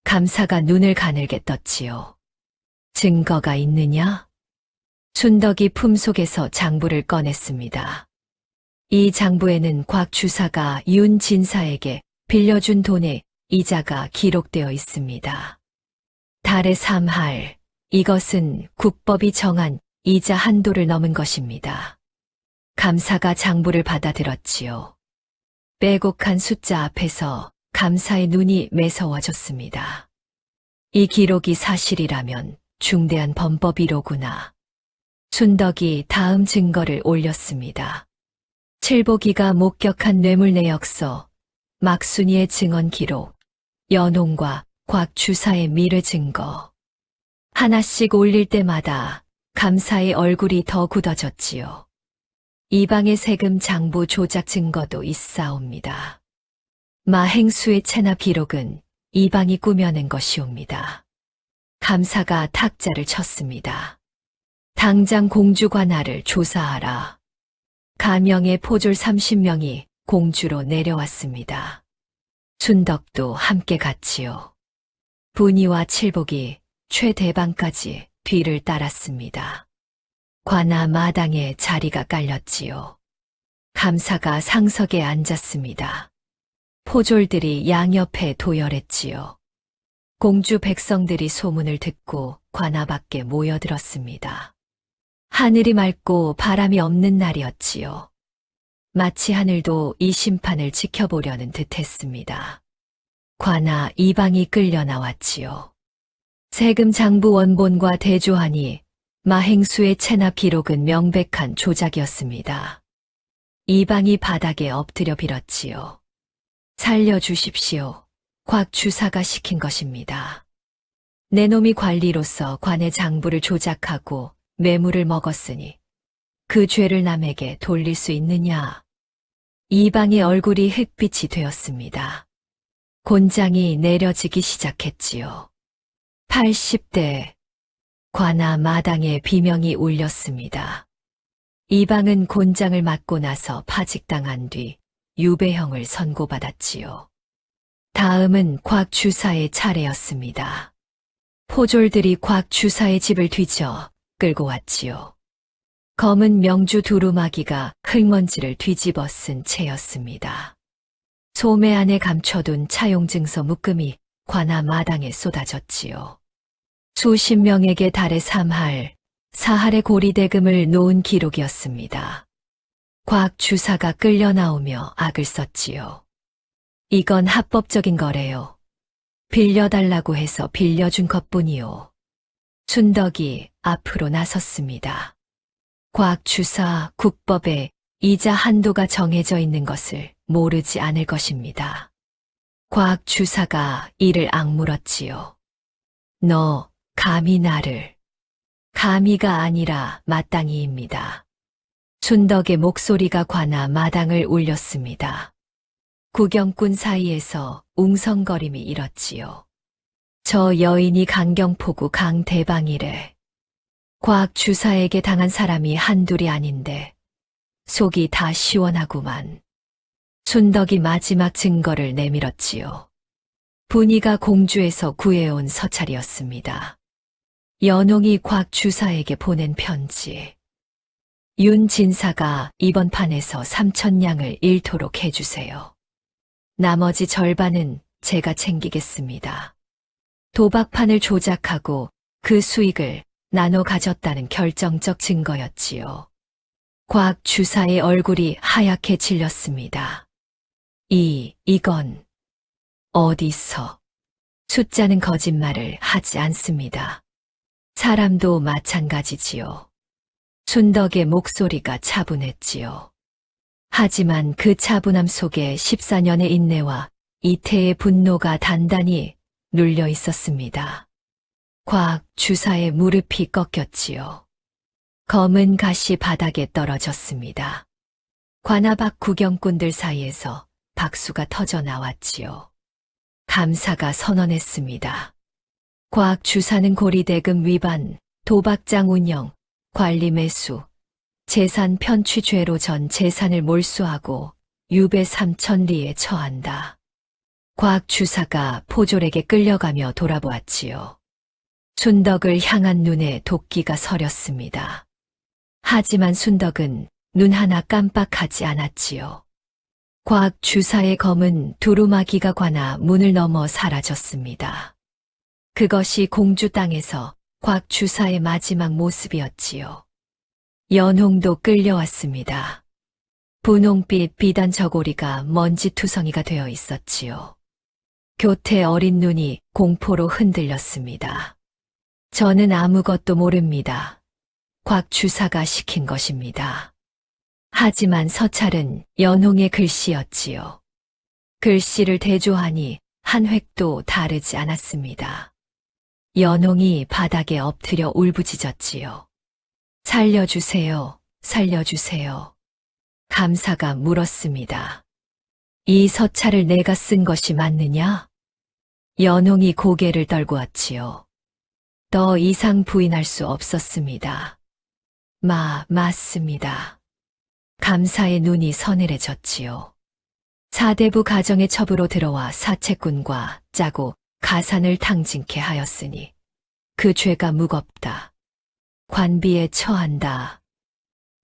감사가 눈을 가늘게 떴지요. 증거가 있느냐? 순덕이 품속에서 장부를 꺼냈습니다. 이 장부에는 곽 주사가 윤 진사에게 빌려준 돈의 이자가 기록되어 있습니다. 달에 3할, 이것은 국법이 정한 이자 한도를 넘은 것입니다. 감사가 장부를 받아들었지요. 빼곡한 숫자 앞에서 감사의 눈이 매서워졌습니다. 이 기록이 사실이라면 중대한 범법이로구나. 순덕이 다음 증거를 올렸습니다. 칠보기가 목격한 뇌물 내역서, 막순이의 증언 기록, 연홍과 곽 주사의 미르 증거. 하나씩 올릴 때마다 감사의 얼굴이 더 굳어졌지요. 이방의 세금 장부 조작 증거도 있사옵니다. 마행수의 체납 기록은 이방이 꾸며낸 것이옵니다. 감사가 탁자를 쳤습니다. 당장 공주관하를 조사하라. 가명의 포졸 30명이 공주로 내려왔습니다. 춘덕도 함께 갔지요. 분이와 칠복이 최대방까지 뒤를 따랐습니다. 관아 마당에 자리가 깔렸지요. 감사가 상석에 앉았습니다. 포졸들이 양옆에 도열했지요. 공주 백성들이 소문을 듣고 관아 밖에 모여들었습니다. 하늘이 맑고 바람이 없는 날이었지요. 마치 하늘도 이 심판을 지켜보려는 듯했습니다. 관아 이방이 끌려 나왔지요. 세금 장부 원본과 대조하니 마행수의 체납 기록은 명백한 조작이었습니다. 이방이 바닥에 엎드려 빌었지요. 살려주십시오. 곽 주사가 시킨 것입니다. 내 놈이 관리로서 관의 장부를 조작하고 매물을 먹었으니 그 죄를 남에게 돌릴 수 있느냐. 이방의 얼굴이 흑빛이 되었습니다. 곤장이 내려지기 시작했지요. 80대 관아 마당에 비명이 울렸습니다. 이방은 곤장을 맞고 나서 파직당한 뒤 유배형을 선고받았지요. 다음은 곽 주사의 차례였습니다. 포졸들이 곽 주사의 집을 뒤져 끌고 왔지요. 검은 명주 두루마기가 흙먼지를 뒤집어 쓴 채였습니다. 소매 안에 감춰둔 차용증서 묶음이 관아 마당에 쏟아졌지요. 수십 명에게 달에 3할, 4할의 고리대금을 놓은 기록이었습니다. 곽 주사가 끌려 나오며 악을 썼지요. 이건 합법적인 거래요. 빌려달라고 해서 빌려준 것뿐이요. 춘덕이 앞으로 나섰습니다. 곽 주사 국법에 이자 한도가 정해져 있는 것을 모르지 않을 것입니다. 곽 주사가 이를 악물었지요. 너 감히 나를. 감히가 아니라 마땅히입니다. 춘덕의 목소리가 관아 마당을 울렸습니다. 구경꾼 사이에서 웅성거림이 일었지요. 저 여인이 강경포구 강대방이래. 곽 주사에게 당한 사람이 한둘이 아닌데 속이 다 시원하구만. 춘덕이 마지막 증거를 내밀었지요. 분이가 공주에서 구해온 서찰이었습니다. 연홍이 곽 주사에게 보낸 편지. 윤 진사가 이번 판에서 3,000냥을 잃도록 해주세요. 나머지 절반은 제가 챙기겠습니다. 도박판을 조작하고 그 수익을 나눠 가졌다는 결정적 증거였지요. 곽 주사의 얼굴이 하얗게 질렸습니다. 이건 어디서? 숫자는 거짓말을 하지 않습니다. 사람도 마찬가지지요. 춘덕의 목소리가 차분했지요. 하지만 그 차분함 속에 14년의 인내와 이태의 분노가 단단히 눌려 있었습니다. 곽 주사의 무릎이 꺾였지요. 검은 가시 바닥에 떨어졌습니다. 관아 밖 구경꾼들 사이에서 박수가 터져 나왔지요. 감사가 선언했습니다. 곽 주사는 고리대금 위반, 도박장 운영, 관리 매수, 재산 편취죄로 전 재산을 몰수하고 유배 3,000리에 처한다. 곽 주사가 포졸에게 끌려가며 돌아보았지요. 순덕을 향한 눈에 도끼가 서렸습니다. 하지만 순덕은 눈 하나 깜빡하지 않았지요. 곽 주사의 검은 두루마기가 관아 문을 넘어 사라졌습니다. 그것이 공주 땅에서 곽 주사의 마지막 모습이었지요. 연홍도 끌려왔습니다. 분홍빛 비단 저고리가 먼지투성이가 되어 있었지요. 교태 어린 눈이 공포로 흔들렸습니다. 저는 아무것도 모릅니다. 곽 주사가 시킨 것입니다. 하지만 서찰은 연홍의 글씨였지요. 글씨를 대조하니 한 획도 다르지 않았습니다. 연홍이 바닥에 엎드려 울부짖었지요. 살려주세요, 살려주세요. 감사가 물었습니다. 이 서찰을 내가 쓴 것이 맞느냐? 연홍이 고개를 떨고 왔지요. 더 이상 부인할 수 없었습니다. 맞습니다. 감사의 눈이 서늘해졌지요. 사대부 가정의 첩으로 들어와 사채꾼과 짜고 가산을 탕진케 하였으니 그 죄가 무겁다. 관비에 처한다.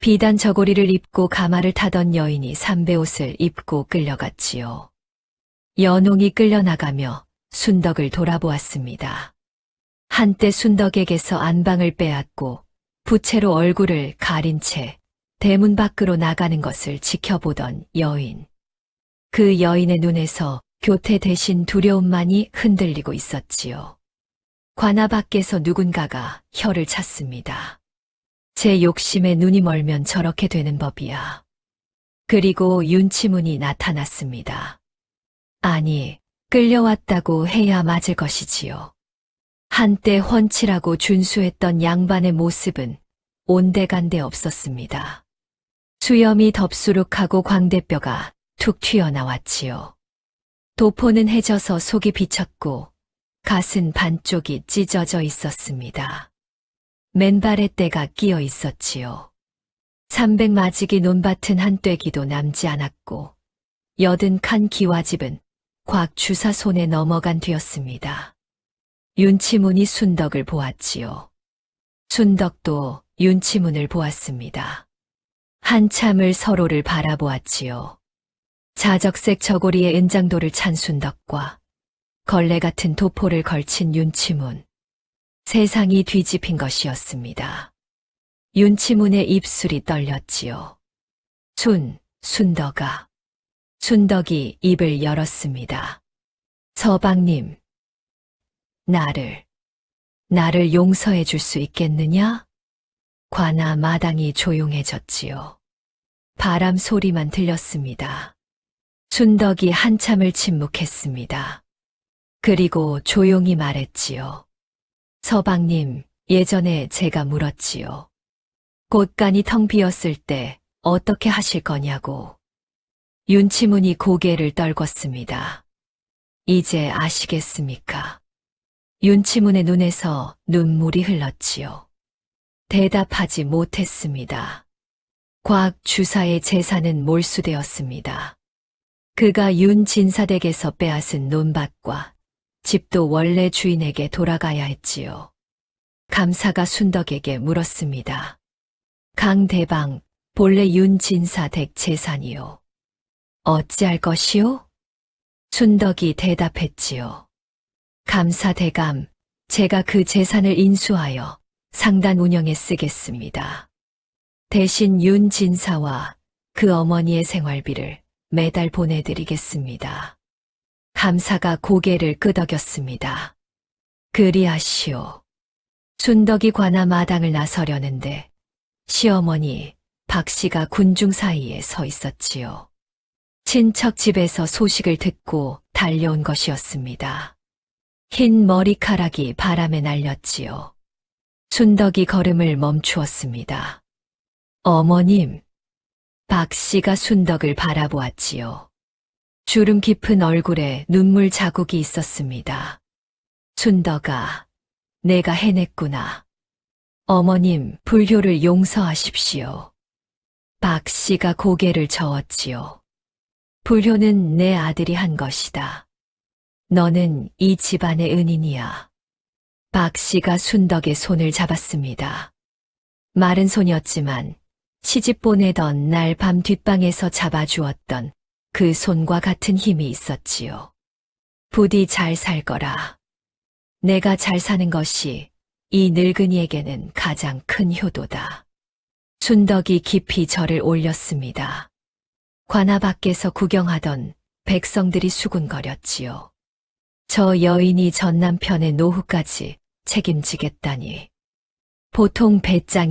비단 저고리를 입고 가마를 타던 여인이 삼배옷을 입고 끌려갔지요. 연홍이 끌려나가며 순덕을 돌아보았습니다. 한때 순덕에게서 안방을 빼앗고 부채로 얼굴을 가린 채 대문 밖으로 나가는 것을 지켜보던 여인. 그 여인의 눈에서 교태 대신 두려움만이 흔들리고 있었지요. 관아 밖에서 누군가가 혀를 찼습니다. 제 욕심에 눈이 멀면 저렇게 되는 법이야. 그리고 윤치문이 나타났습니다. 아니, 끌려왔다고 해야 맞을 것이지요. 한때 훤칠하고 준수했던 양반의 모습은 온데간데 없었습니다. 수염이 덥수룩하고 광대뼈가 툭 튀어나왔지요. 도포는 해져서 속이 비쳤고 갓은 반쪽이 찢어져 있었습니다. 맨발에 때가 끼어 있었지요. 300마지기 논밭은 한 떼기도 남지 않았고 여든 칸 기와집은 곽 주사 손에 넘어간 뒤였습니다. 윤치문이 순덕을 보았지요. 순덕도 윤치문을 보았습니다. 한참을 서로를 바라보았지요. 자적색 저고리에 은장도를 찬 순덕과 걸레 같은 도포를 걸친 윤치문. 세상이 뒤집힌 것이었습니다. 윤치문의 입술이 떨렸지요. 순덕아. 순덕이 입을 열었습니다. 서방님. 나를 용서해 줄 수 있겠느냐? 관아 마당이 조용해졌지요. 바람 소리만 들렸습니다. 순덕이 한참을 침묵했습니다. 그리고 조용히 말했지요. 서방님, 예전에 제가 물었지요. 곳간이 텅 비었을 때 어떻게 하실 거냐고. 윤치문이 고개를 떨궜습니다. 이제 아시겠습니까? 윤치문의 눈에서 눈물이 흘렀지요. 대답하지 못했습니다. 곽 주사의 재산은 몰수되었습니다. 그가 윤 진사댁에서 빼앗은 논밭과 집도 원래 주인에게 돌아가야 했지요. 감사가 순덕에게 물었습니다. 강대방, 본래 윤 진사댁 재산이요. 어찌할 것이요? 순덕이 대답했지요. 감사대감, 제가 그 재산을 인수하여 상단 운영에 쓰겠습니다. 대신 윤 진사와 그 어머니의 생활비를 매달 보내드리겠습니다. 감사가 고개를 끄덕였습니다. 그리하시오. 순덕이 관아 마당을 나서려는데 시어머니 박씨가 군중 사이에 서 있었지요. 친척 집에서 소식을 듣고 달려온 것이었습니다. 흰 머리카락이 바람에 날렸지요. 순덕이 걸음을 멈추었습니다. 어머님. 박씨가 순덕을 바라보았지요. 주름 깊은 얼굴에 눈물 자국이 있었습니다. 순덕아, 내가 해냈구나. 어머님, 불효를 용서하십시오. 박씨가 고개를 저었지요. 불효는 내 아들이 한 것이다. 너는 이 집안의 은인이야. 박씨가 순덕의 손을 잡았습니다. 마른 손이었지만 시집 보내던 날 밤 뒷방에서 잡아주었던 그 손과 같은 힘이 있었지요. 부디 잘 살 거라. 내가 잘 사는 것이 이 늙은이에게는 가장 큰 효도다. 순덕이 깊이 절을 올렸습니다. 관아 밖에서 구경하던 백성들이 수군거렸지요. 저 여인이 전 남편의 노후까지 책임지겠다니. 보통 배짱